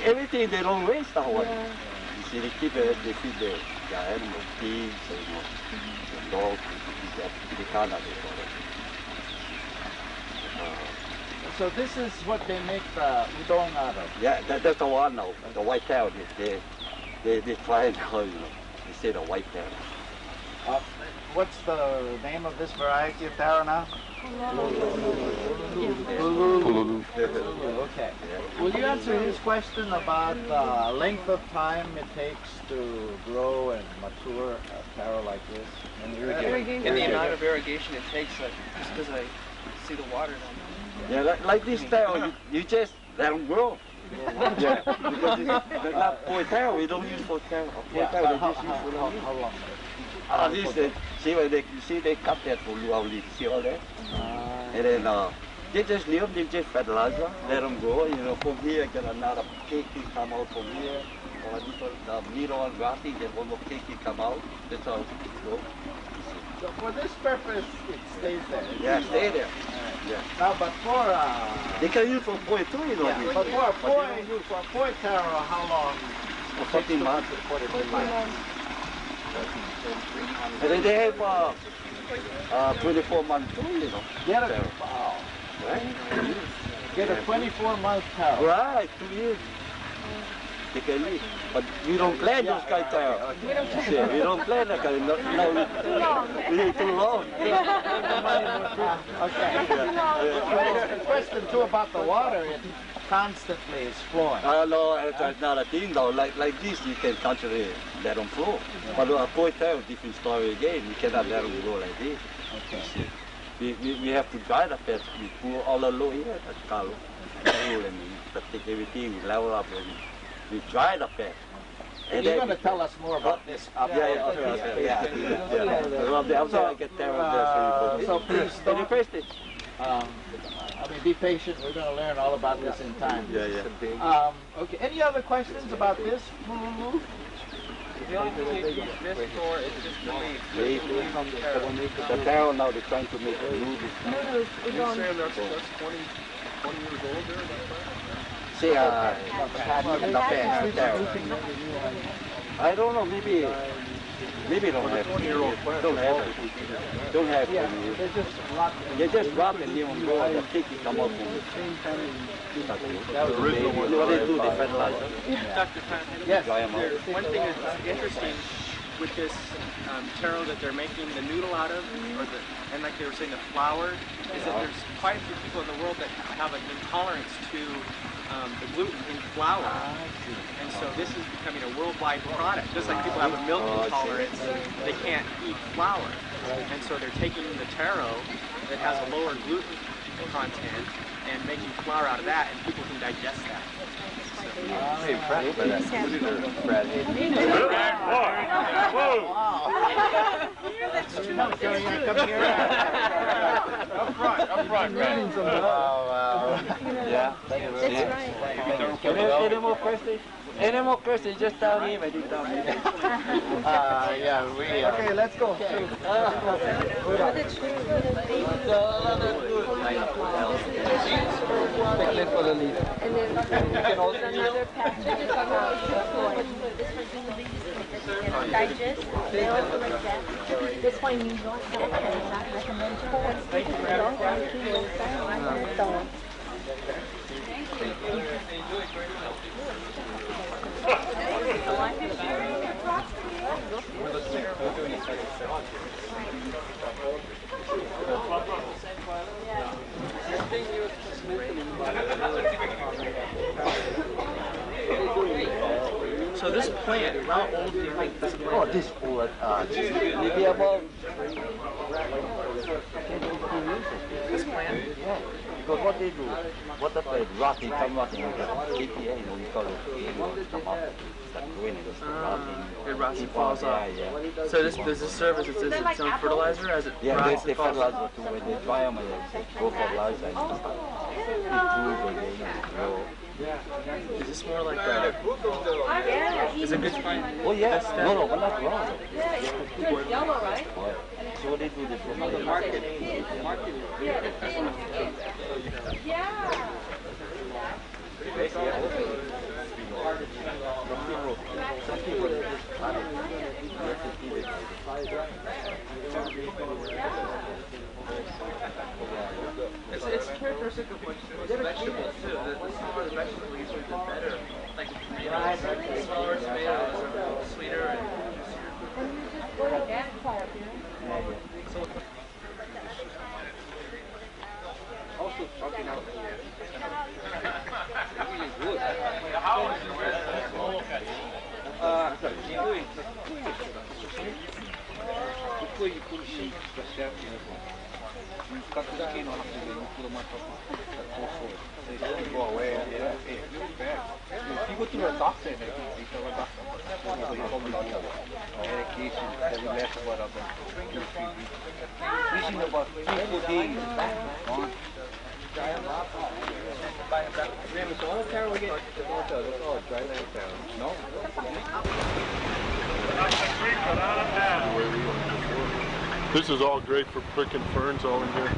Everything they don't waste the Hawaiian. You see, they keep it, they feed the animals, pigs, you know, the dogs, the kana, they call it. So this is what they make the udon out of? Yeah, that's the one now, the white tail. They try now, you know, they say the white tail. What's the name of this variety of taro now? Okay. Will you answer his question about the length of time it takes to grow and mature a taro like this? And the amount of irrigation it takes, just because I see the water down there. Yeah, like this taro, you just let them grow. Yeah, because it's not for taro, we don't use for taro. For taro, they just use for the how long? This, see when you see they cut that for luau leaf, see all that? And then they just leave them, they just fertilizer, let them grow, you know, from here get another cake come out from here, or a different middle and grafting, then one more cake come out, that's how it goes. So for this purpose, it stays there? Yeah, stay there. Yeah. Now, but for... they can use for poi too, you know. Yeah, but for a poi taro, how long? For 14 months. 14 months. And then they have 24 months too, you know. Get a, wow. Right? Get a 24-month taro. Right, 2 years. They can live. But we don't plan those kind of taro. We don't plan that kind of too long. Okay. The question too about the water, it constantly is flowing. No, that's not a thing though. Like this, you can constantly let them flow. But a poi taro, different story again. You cannot let them go like this. Okay. We have to dry the fat. We pour all the low here, that's called. And we take everything, we level up, and we dry the fat. And you're going to tell us more about this. Yeah. The outside I get taro. So please don't. I mean, be patient. We're going to learn all about this in time. Yeah. Okay. Any other questions about this? The only thing you use this for is just the leaf. The taro now they're trying to make noodles. You say that's 20 years old there? See, I don't know, maybe don't have. 20-year-old plant. Don't have. They just drop and leave them go, and the cake come out from the same time. That was the original one. What they do, they fertilize them. Dr. Kanahele, yes. One thing that's interesting with this taro that they're making the noodle out of, and like they were saying, the flour, is that there's quite a few people in the world that have an intolerance to the gluten in flour. And so this is becoming a worldwide product. Just like people have a milk intolerance, they can't eat flour. And so they're taking the taro that has a lower gluten content and making flour out of that, and people can digest that. I'm impressed by that. Brad. Up front, Brad. Wow. Yeah. Any more questions? Any more questions? Just tell him. I didn't tell him. Okay, let's go. And then you can also another patch. digest. They also like that. That's why New York doctor does not recommend forward because they don't want to keep it so. So this plant, how old do you think this plant is? Oh, this wood, maybe about This plant? yeah. Because what they do, what the plant rotting, come rotting, KPA, we call it, come up, start growing, rotting. It rots and falls off. Yeah. So this does this serve as its own fertilizer as it rots They and falls fertilize off? it too. When they dry them, they go fertilizer and improve again, grow. Is this more like a... Is it good to find? Oh yeah, no, but not wrong. It's yellow, right? So what they do, they promote The market. Market. Yeah, the thin. Yeah. It's characteristic of vegetables too. The smaller the vegetable, usually the better. Like tomatoes, smaller tomatoes are sweeter and juicier. Also talking out before you put sheep, the chef, you cut the skin off and then you put them on top of the so it go away. Yeah, it's bad. If you go to a doctor, they tell a doctor. So you probably need medication that will last about 2 or 3 weeks. Usually about 3-4 days. Gone. So all the town we get, that's all dry land town. No? This is all great for pricking ferns all in here.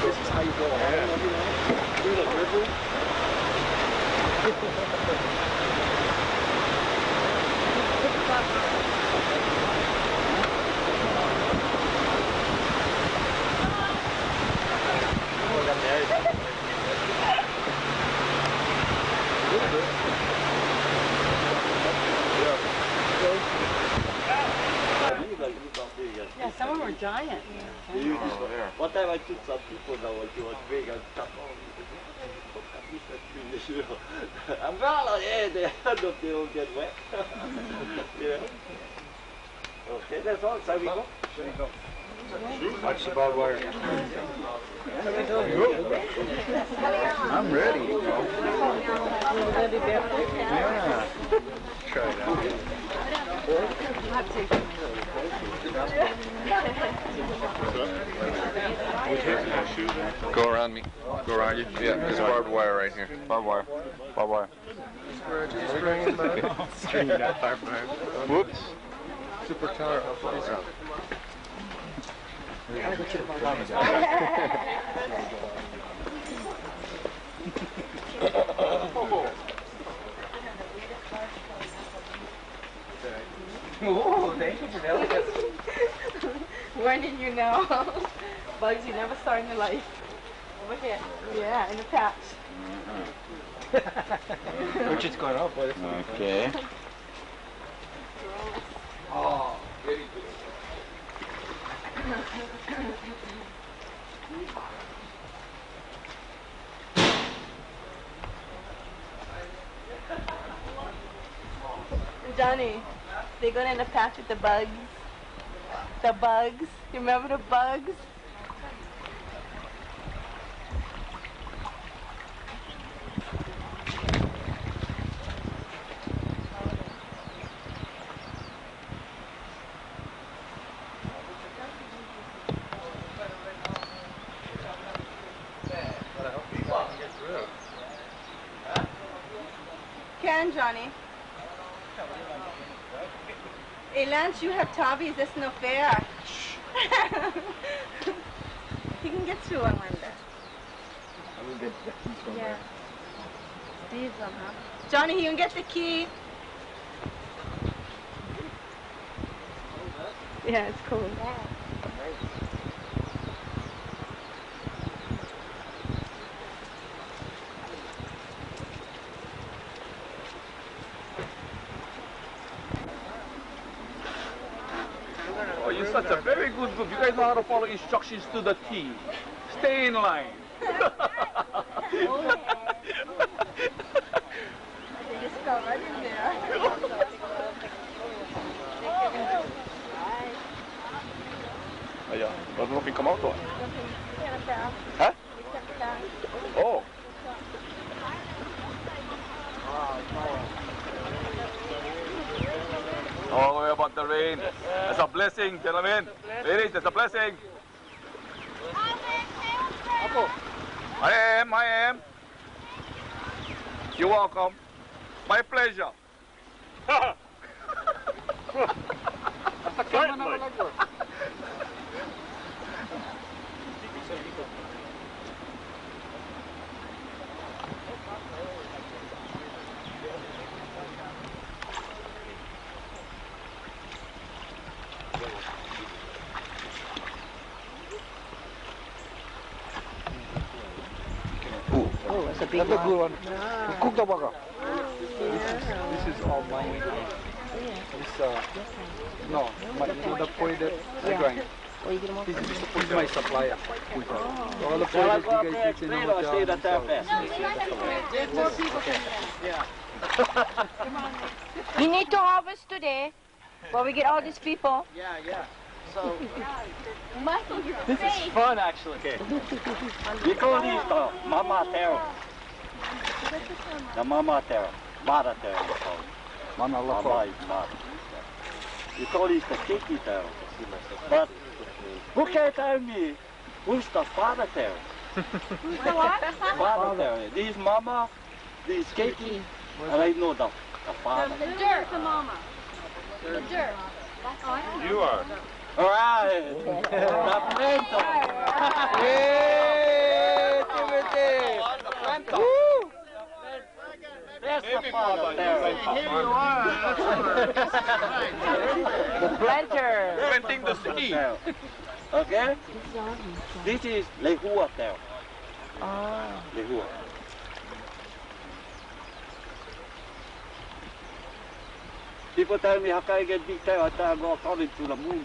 This is how you go along, through the river. Yeah, some of them were giant. One time I took some people that was big and tough. Umbrella, yeah, they don't get wet. Yeah. Okay, that's all. Shall we go? Watch the barbed wire. I'm ready. Yeah. Try it out. Go around me. Go around you. Yeah, there's barbed wire right here. Barbed wire. Barbed wire. String that barbed wire. Whoops. Super tower. Oh, thank you for that. Warning you now. Bugs you never saw in your life. Over here. Yeah, in the patch. Richard's going up, boy. Okay. Oh, very good. Johnny, they go in the patch with the bugs. The bugs. You remember the bugs? again, Johnny. Hey, Lance, you have Tavis. That's no fair. He can get through on Monday. Yeah. These one, huh? Johnny, you can get the key. Yeah, it's cool. Oh, you're such a very good group. You guys know how to follow instructions to the T. Stay in line. Ja, wat nog in Kamoto? Huh? Oh. Don't worry about the rain. It's a blessing, gentlemen. Ladies, it's a blessing. I am. You're welcome. My pleasure. Oh, that's a big one. Good one. Cook the burger. This is all mine. This, no, the poi that I grind. This is my supplier. All the poi that you guys eat in the hotel. There's more people coming. Yeah. We need to harvest today, but we get all these people. Yeah. So, this is fun, actually. Okay. We call these the mama taro. The mama taro. Mara taro. Mama is mara. We call these the keiki taro. But who can tell me who's the father taro? Who's the what? Father taro. This mama, this keiki, and I know the father. The dirt, the mama. The dirt. You are. All right. The planter. Yay, Timothy. The planter. Woo. That's the father there. Here you are. The planter. Planting the seed. Okay? This is lehua there. Oh. Lehua. People tell me, how can I get big tail? I tell them, go according to the moon.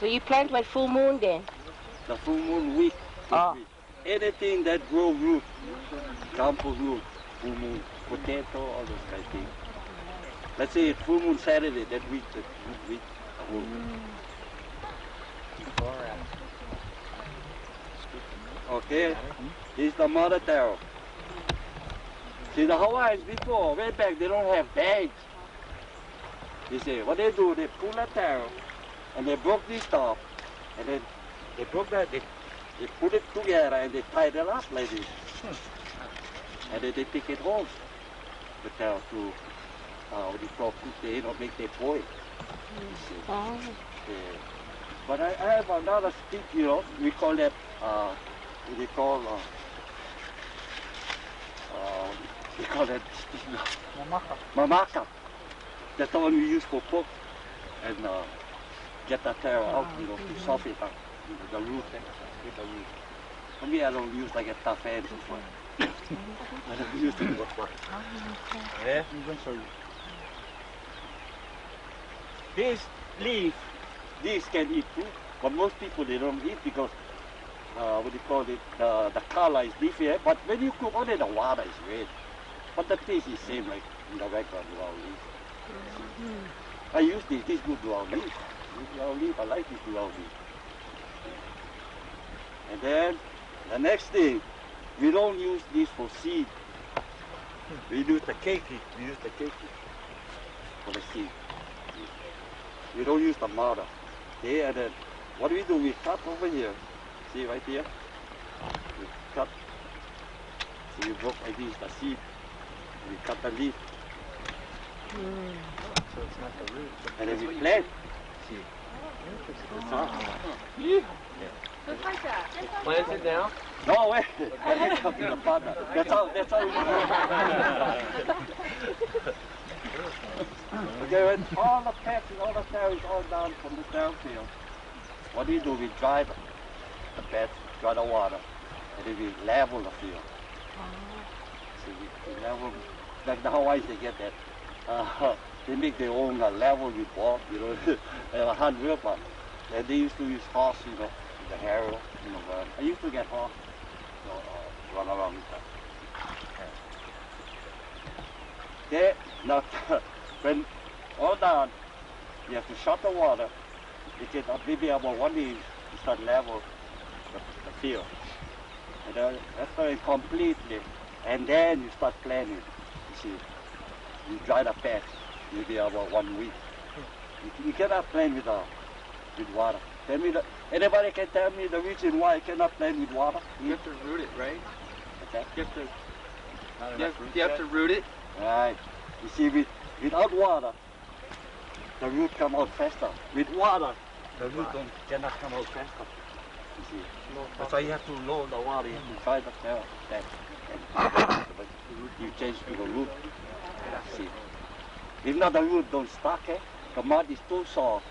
So you plant by full moon then? The full moon week. Anything that grow root, campo root, full moon, potato, all those kind of things. Let's say it's full moon Saturday, that week, the whole week. Okay, this is the mother taro. See, the Hawaiians before, way back, they don't have bags. You see, what they do, they pull that taro, and they broke this top, and then they broke that, they put it together, and they tied it up like this. And then they take it home, the taro, to, what do you call, make their poi. Oh. But I have another stick, we call that, what do you call, we call that mamaka. That's the one we use for pork and get that taro out, to soften it up, the root. With the root. For me, I don't use like a tough hand so far. I don't use it so far. Yeah, I'm going to show you. This leaf, this can eat too, but most people they don't eat because what do you call it? The color is different, but when you cook only the water is red. But the taste is same like in the regular ground leaf. I use this good ground leaf. Ground leaf, I like this ground leaf. And then the next thing, we don't use this for seed. We use the keiki. We use the keiki for the seed. We don't use the mother. Okay, and then what do? We cut over here. See right here? We cut So you broke like this, the seed. We cut the leaf. So it's not the root. And then we plant. See. That's all. Just like that. Plant it now? No, wait. Let me come to the partner. That's all we do. Okay, when all the pets and all the tails all down from the downfield, what we do, we dry the beds, dry the water, and then we level the field. So we level, like the Hawaiians, they get that. They make their own level with walk, you know, they have a hand work one. And they used to use horse, you know, the harrow, you know. I used to get horse, you know, run around with that. Okay, now when all done, you have to shut the water. You get maybe about 1 inch to start level the field. And then after it completely, and then you start planting. You see, you dry the patch maybe about 1 week. You cannot plant with water. Tell me anybody can tell me the reason why you cannot plant with water? You have to root it, right? Okay. You have to root it. Right. You see, without water, the root come out faster. With water, the root cannot come out faster. You see. That's why you have to lower the water. You have to try the that. But you change to the root. See. If not, the root don't stuck. The mud is too soft.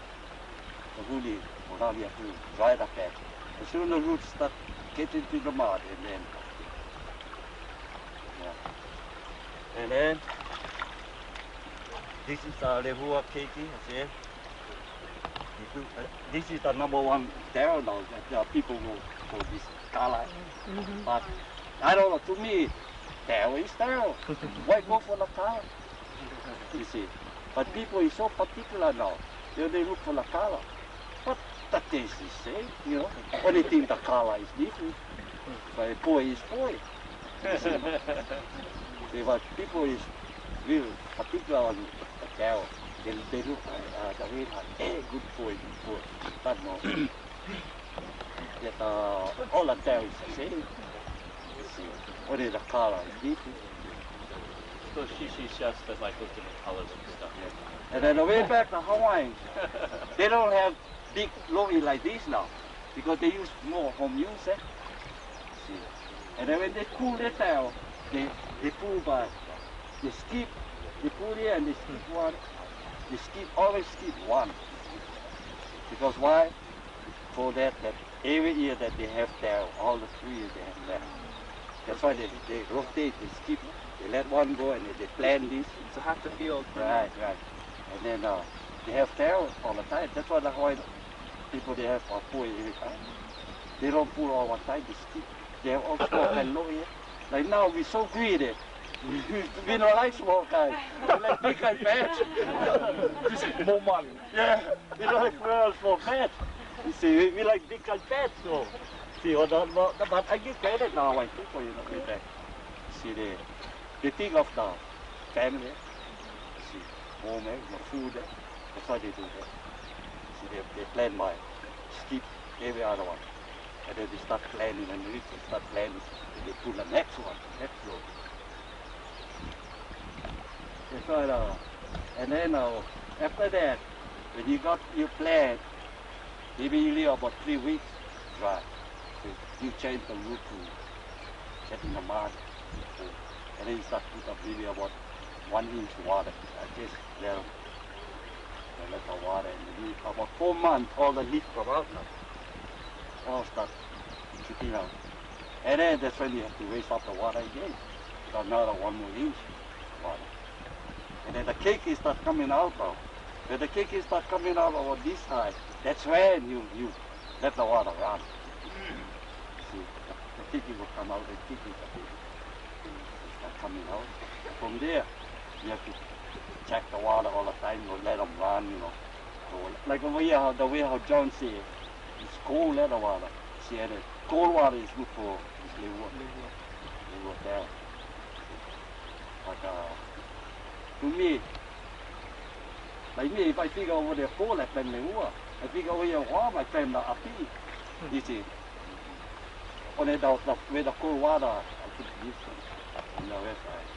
The really, now you have to dry the patch. As soon as the roots start getting into the mud, and then, and then, this is the lehua keiki, see? This is the #1 terror now. There are people who for this kala. But I don't know, to me, terror is terror. Why go for the kala? You see. But people is so particular now. They look for the kala. But the taste is same, you know. Only thing the color is different. But poi is poi. But people is real particular on the cow. They look at the way good poi, good poi. But no. That all the cow is the same. Only the color is different. So she's just like those different colors and stuff. And then the way back the Hawaiians, they don't have big lo'i like this now, because they use more home use. See. And then when they cool their tail, they pull by, they skip, they pull here and they skip one. They always skip one. Because why? For that every year that they have tail, all the 3 years they have left. That's why they rotate, they skip, they let one go and they plant this. So half the field. Right. And then they have tail all the time. That's why the Hawaiian people, they have a poi every time. They don't pull all one time, they skip. They have all small and low here. Like now, we're so greedy. We don't like small guys. We like big and fat. More money. Yeah, we don't like small fat. You see, we like big and fat. So, see, but I give credit now, like people, you know, with that. See, they think of the family. See, home, the food. That's why they do that. See, they plan by skip every other one. And then they start planning and they start planning. And they put the next one, next row. That's why, and then after that, when you got your plan, maybe you leave about 3 weeks dry. So you change the root to get in the mud. And then you start put up maybe about 1 inch water. I just let the water, and about 4 months, all the leaves come out now. All start shooting out. And then that's when you have to raise up the water again. So another 1 more inch water. And then the keiki start coming out now. When the keiki start coming out over this side, that's when you let the water run. See, the keiki will come out, the keiki start coming out. From there, you have to check the water all the time, you let them run, you know. So, like the way how John said, it's cold let the water. See, and cold water is good for liver there. But to me, like me, if I think over there cold, I plan liver. I think over here warm, I plan the api. You see, only the cold water, I put this one. on the west side.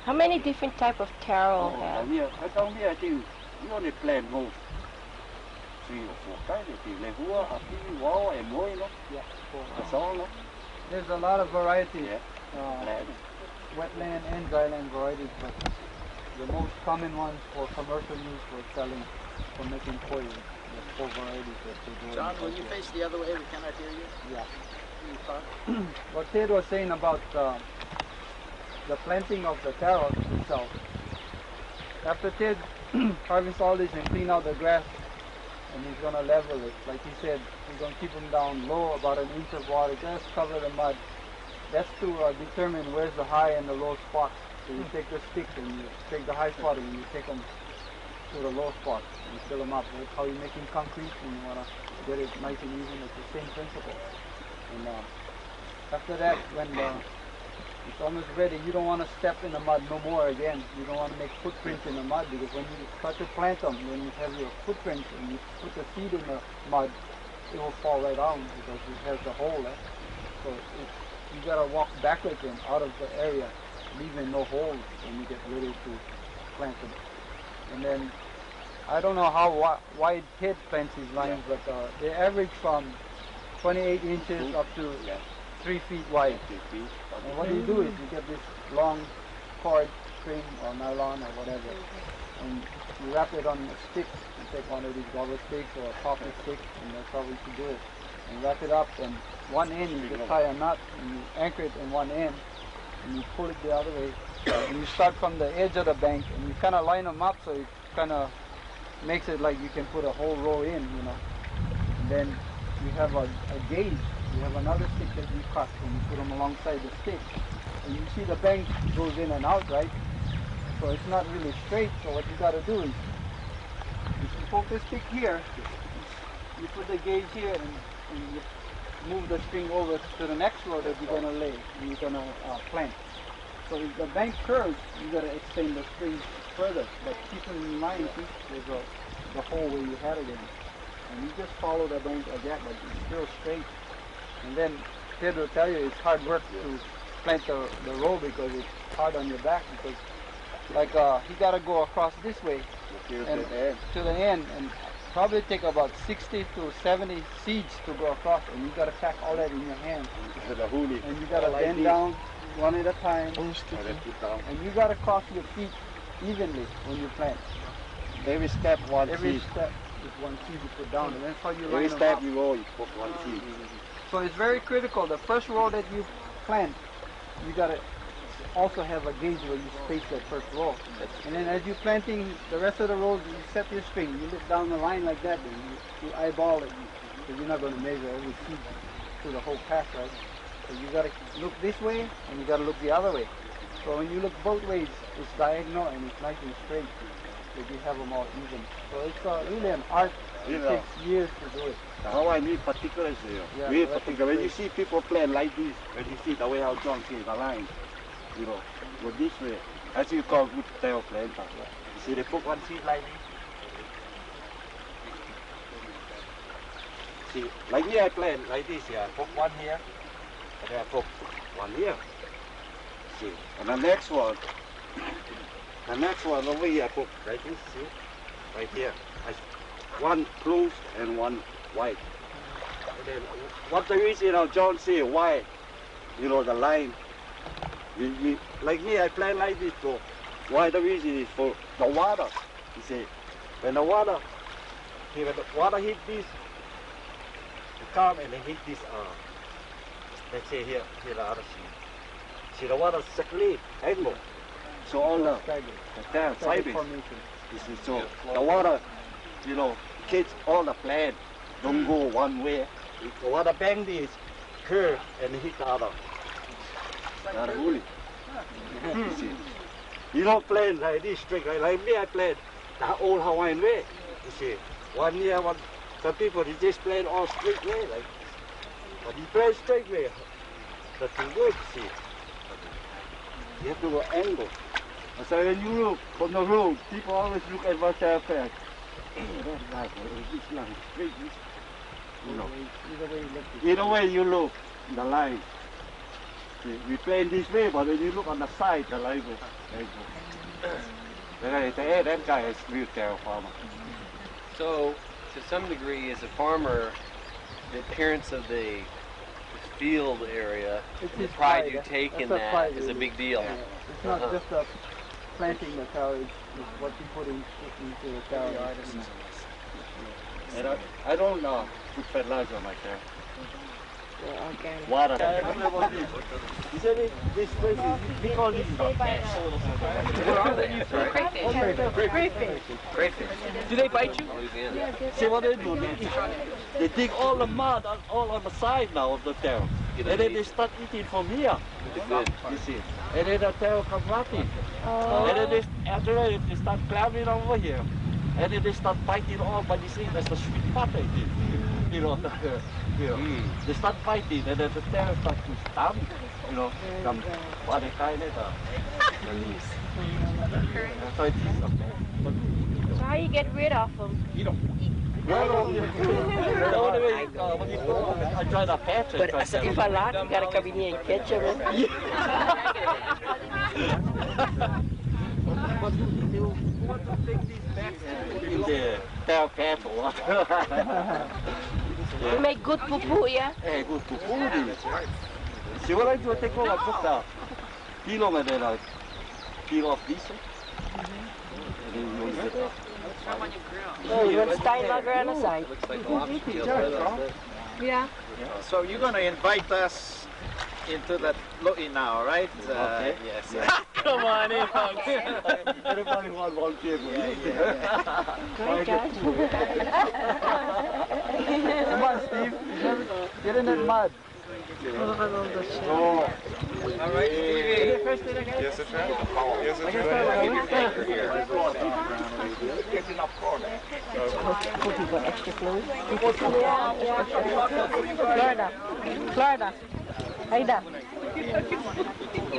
How many different type of taro have? Down here, I think we only plant most 3 or 4 kinds. I think lehua, api, wao, and moi, no? Yeah, that's all, no? There's a lot of varieties. Yeah. Wetland and dryland varieties, but the most common ones for commercial use we're selling for making coil. There's 4 varieties that they do. John, when you face the other way, we cannot hear you. Yeah. What Ted was saying about the planting of the taro itself. After Ted harvests all this and clean out the grass, and he's gonna level it. Like he said, he's gonna keep them down low, about 1 inch of water, just cover the mud. That's to determine where's the high and the low spots. So you take the stick and you take the high spot and you take them to the low spots and fill them up. That's how you're making concrete, and you wanna get it nice and even. It's the same principle. And after that, when it's almost ready, you don't want to step in the mud no more again. You don't want to make footprints in the mud, because when you start to plant them, when you have your footprints and you put the seed in the mud, it will fall right down because it has the hole there. So you gotta walk backwards and out of the area, leaving no holes when you get ready to plant them. And then I don't know how wide Ted plants his lines, but they average from 28 inches up to 3 feet wide. And what you do is you get this long cord, string or nylon or whatever, and you wrap it on a stick. You take one of these rubber sticks or a coffee stick, and that's how we should do it. And wrap it up, and one end you just tie a knot and you anchor it in one end, and you pull it the other way. And you start from the edge of the bank, and you kind of line them up so it kind of makes it like you can put a whole row in, you know. And then you have a gauge. You have another stick that you cut and you put them alongside the stick. And you see the bank goes in and out, right? So it's not really straight. So what you got to do is, if you poke the stick here, you put the gauge here and you move the string over to the next row that you're going to lay and you're going to plant. So if the bank curves, you got to extend the string further. But keep in mind, there's the hole where you had it in. And you just follow the bank like that, but it's still straight. And then Ted will tell you it's hard work to plant the row because it's hard on your back, because like he got to go across this way and to the end, and probably take about 60 to 70 seeds to go across, and you got to pack all that in your hand. And you got to bend down one at a time, and you got to cross your feet evenly when you plant. Every step one seed. Every step is one seed you put down, and that's how you line Every them step up. you go, you put one seed. So it's very critical. The first row that you plant, you gotta also have a gauge where you space that first row. And then as you're planting the rest of the rows, you set your string. You look down the line like that, and you eyeball it, because you're not going to measure every seed through the whole path, right? So you gotta look this way, and you gotta look the other way. So when you look both ways, it's diagonal and it's nice and straight, so you have them all even. So it's really an art. It takes years to do it. How I need particulars here. Yeah, Very particular. When you see people plant like this, when you see the way how John says the line, you know, go this way. That's what you call good tail planter. You see they put one seed like this. See, like me I plant like this here. I put one here, and then I put one here. See, and the next one over here I put like this, see? Right here. One closed and one white. And then what the reason, you know, John say why, you know, the line. Like me, I plant like this. So why the reason is for the water. You see, when the water hit this, it come and it hit this. Let's say here the other seed. See, the water circulate angle. So all the sideways. You see, so the water, you know, catch all the plant, don't go one way. If the water bang this, curve and hit the other. You see. You don't plant like this straight, like me I plant the old Hawaiian way. You see, one year, some people they just plant all straight way, like, but you plant straight way, that's good, you see. You have to go angle. So when you look from the road, people always look at what's happening. You know, either way you look, the line. We play in this way, but when you look on the side, the label. Then I say, hey, that guy is real cow farmer. So, to some degree, as a farmer, the appearance of the field area, the pride you take in that is a big deal. Yeah. It's not just planting the cow, it's what you put into the cow. And I don't put fertilizer on my cow. Organic. Water. You see this place is big on this stuff. What are they? Crayfish. Do they bite you? See what they do? They dig all the mud all on the side now of the tail. And then they start eating from here. You see. And then the tail comes running. And then after that they start climbing over here. And then they start biting all by this thing. That's the sweet part they did. You know, they start fighting and then the tail starts to stamp, you know, some what they kind of so it is okay. So how you get rid of them? You don't. Well, the only way, what you do, I try to patch it. But if I like, you gotta come in here and catch them. But you want to take these back in the tail patch or what? You make good poo-poo, yeah? Hey, good poo-poo. See what I do? I take all, I put the peel over there, I peel off this. And then you use it. Oh, you want to stay like around the side? Looks like lobster tail. Yeah. So you're going to invite us into that Lo'i now, right? Okay. Yes. Come on in, folks. Everybody want volunteer for me. Great guys. Come on, Steve. Get in that mud. Oh. All right, Stevie. Yes, it's right. Yes, it's right. Get enough corn. Cookie for extra fluid. Florida. Florida. Aida.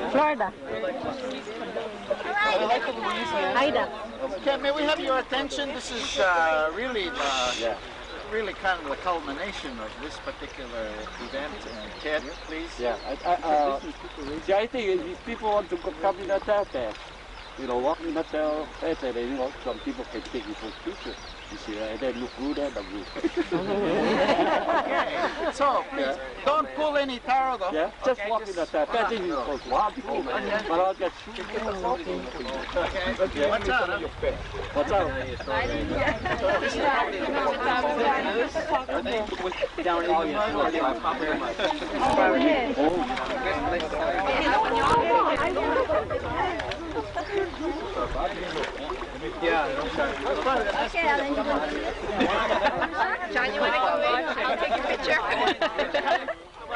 Florida. Aida. Okay, may we have your attention? This is really kind of the culmination of this particular event. Ted, please. Yeah, see, I think if people want to come in the tail patch, you know, walk in the tail patch, and you know, some people can take it for picture. You see, and then look good at the group. Okay, so please don't pull any taro though. Yeah, just walk in the tail patch. This is for one people, but I'll get shoot. Okay, watch out. Huh? What's up? Down all you. Okay, Ellen, you want to do this? John, you want to go in? I'll take your picture. I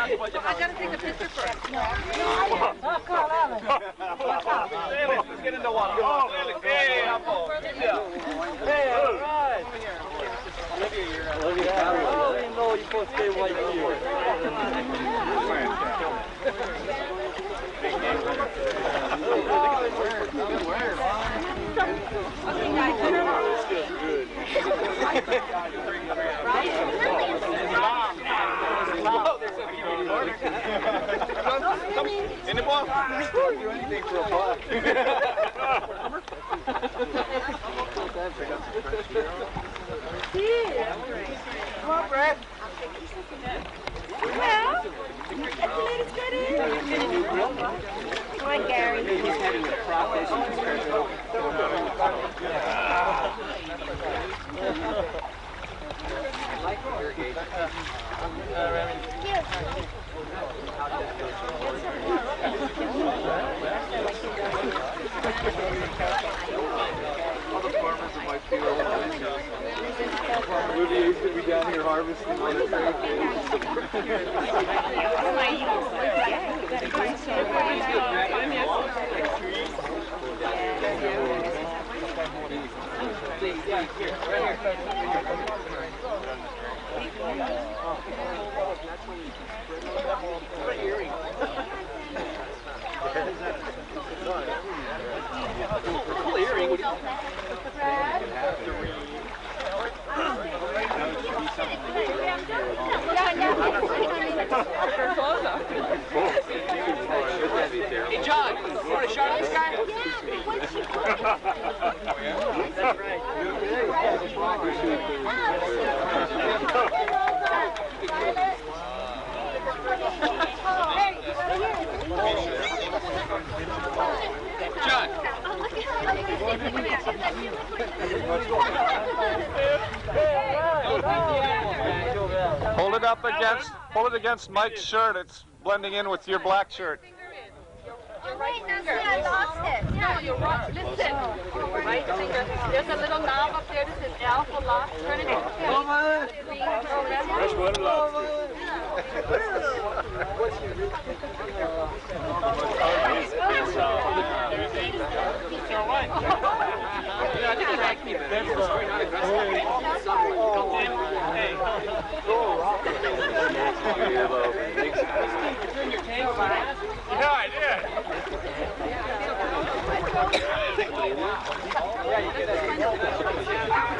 gotta take a picture first. Let's get in the water. Oh, hey, Hey, all right. Olivia, how do you know you're supposed to stay right here? In the ball. Do anything for a buck. Come on, Brad. Well, it's good in. Come on, Gary. He's having a process. Like irrigation. All the farmers in my field. Rudy used to be down here harvesting on the trade. Cool earring. Hold it against Mike's shirt. It's blending in with your black shirt. Wait, now see, I lost it. No, you're wrong. Listen. Right finger. There's a little knob up there that says L for lock. Turn it into I think he liked me, but he was very not aggressive. Yeah, I did.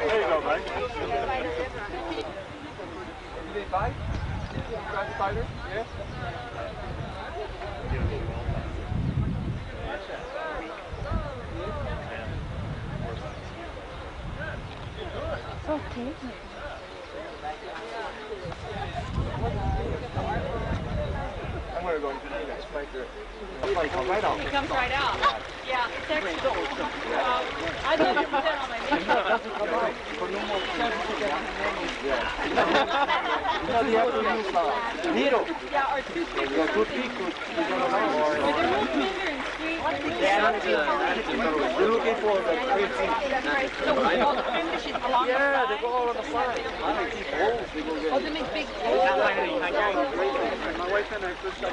There you go, Mike. You did bite? You tried spider? Yeah? So tasty. I'm going to go into the spider. It comes right out. Yeah, it's actually. I'd love to put that on my makeup. Needle. Yeah, or toothpick. Yeah, toothpick. They're real tender and sweet. You're looking for the All the finishes along the side. Yeah, they go all on the side. I keep holes. They go get. Oh, they make big holes. My wife and I pushed up.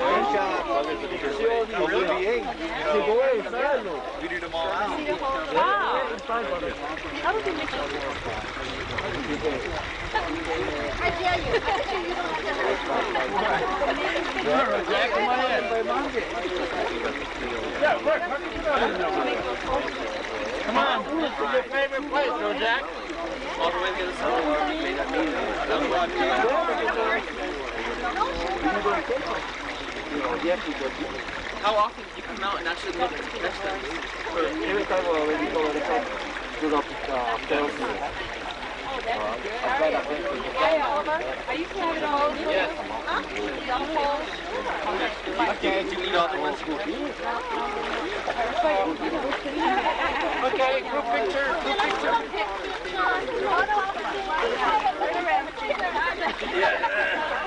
We do them all out. Wow. How would you make it? I dare you. I bet you don't have Jack, come on in. Yeah, look. Come on, this is your favorite place, Joe Jack. All the way to the side. May not mean How often do you come out and actually look at the vegetables? Every time when we go to the top, to the I used to have it all. Okay, you eat all the ones you eat. Okay, group picture, group picture.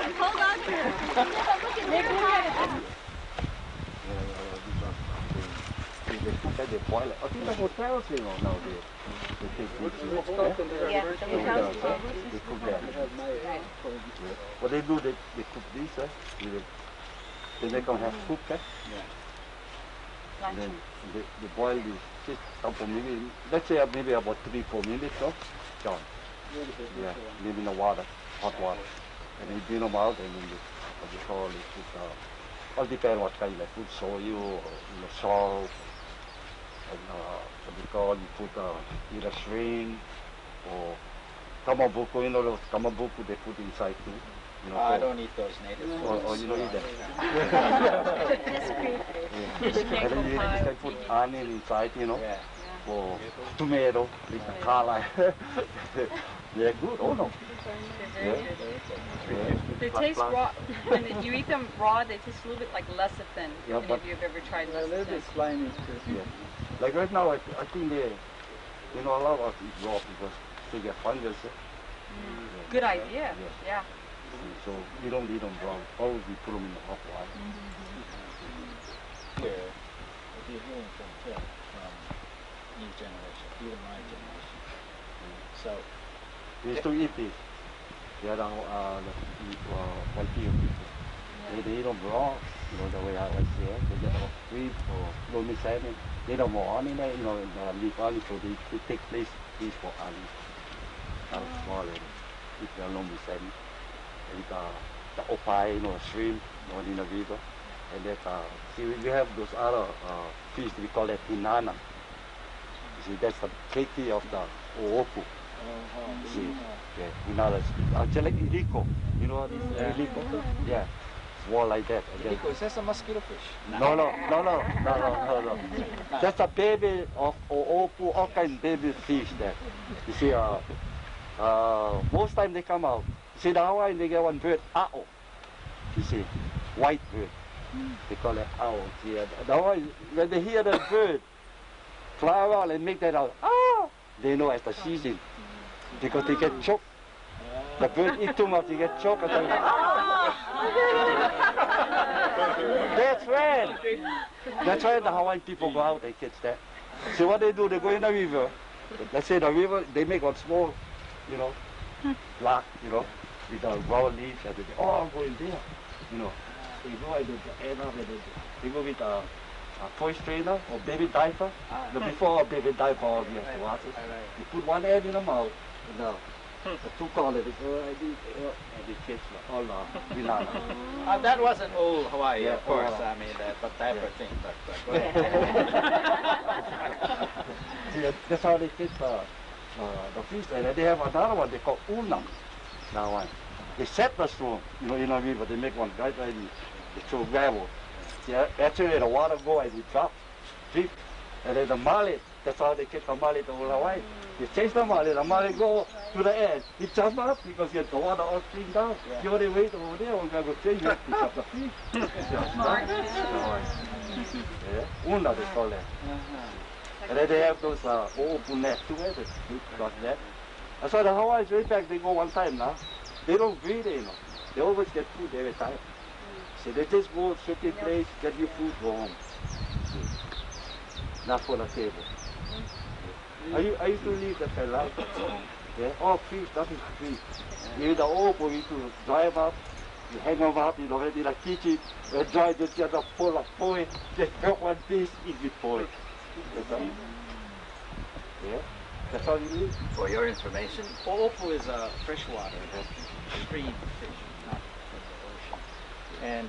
Hold on to it. They boil it. I think the hotels, you know, nowadays. They take this. Yeah, the hotels. They cook that. What they do, they cook this, then they can have soup, and then they boil this just couple maybe, let's say maybe about 3-4 minutes, no? John. Yeah, maybe in the water, hot water. And you bring them out, and then what you call it, all depends what kind of food, soy or salt. And what you call, you put either shrimp or kamabuku, you know those kamabuku they put inside too. You know, I don't eat those native foods. Or you don't eat that. And then you can put onion inside, you know, or tomato, with the color. They're good, oh no. They taste raw. When you eat them raw, they taste a little bit like lecithin. Yeah, Any of you have ever tried lecithin? A little bit slimy too. Yeah. Like right now, I think they, you know, a lot of us eat raw because they get fungus. Good idea. Yeah. So we don't eat them brown. Always we put them in the hot water. Here, what you're hearing from Phil, from new generation, even my generation. So We used to eat this. They are the Waipi'o people. They eat them raw, you know, the way I was here. They get a rib or lomi salmon. They don't want any, you know, leaf only, so they take place for ali. Small, eat the lomi salmon. And the opai, you know, shrimp, you know, in the river. And that, see, we have those other fish, we call it inana. You see, that's the keiki of the oopu. See, yeah, inana. Actually, iliko. You know what is iliko? Yeah. Small like that. Is that a mosquito fish? No. Just a baby of oopu, all kind of baby fish there. You see, most time they come out. See, the Hawaiian, they get one bird, ao. You see, white bird. They call it ao. See, the Hawaiian, when they hear the bird fly around and make that out, ah, they know at the season because they get choked. The bird eat too much, they get choked. That's when the Hawaiian people go out and catch that. So what they do, they go in the river. Let's say the river, they make one small, block, with the raw leaves, and they all go in there, They go and they end up and they go with a toy strainer or baby diaper. Before a baby diaper, you have to wash it. You put one end in the mouth, the two corners, they go and they catch all the banana. That wasn't old Hawaii, Yeah, of course. old. I mean, the diaper thing, but go ahead. That's how they catch the fish. And then they have another one they call una. That one. They set the storm, in a river. They make one right there. They throw gravel. Yeah, actually the water go and it drops deep. And then the mallet, that's how they catch the mallet over Hawaii. They chase the mallet go to the end. It jumps up because the water all stream down. Yeah. You only wait over there, one guy go chase you, pick up the fish. Una they call that. And then they have those open net too, they got that. I saw the Hawaiians way back, they go one time now. They don't breathe, They always get food every time. So they just go to a certain place, get your food, go home. Not for the table. I used to leave that life. Yeah, all fish, that is fish. You the open, you to drive up, you hang them up, ready to teach it, enjoy just get a full of poi, just got one piece, eat with poi. That's all. Yeah, that's all you need. For your information, O'opu is a freshwater stream fish, not from the ocean. And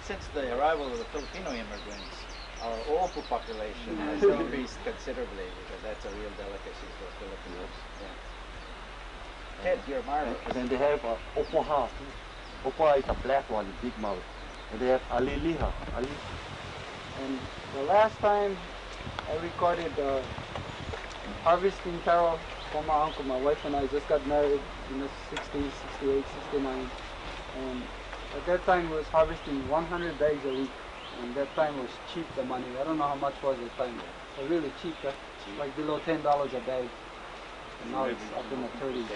since the arrival of the Filipino immigrants, our O'opu population has increased considerably because that's a real delicacy for Filipinos. Yeah. Ted, you're marvelous. And then they have opoha. Opoha is a black one, big mouth. And they have aliliha. And the last time I recorded the harvesting carol for my uncle, my wife and I just got married in the 60s, 68, 69. And at that time we was harvesting 100 bags a week. And that time was cheap, the money. I don't know how much was the time. So really cheap, like below $10 a bag. And now it's up in the 30s.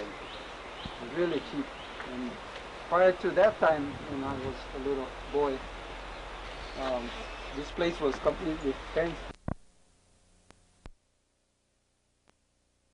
It's really cheap. And prior to that time, when I was a little boy, this place was completely fenced.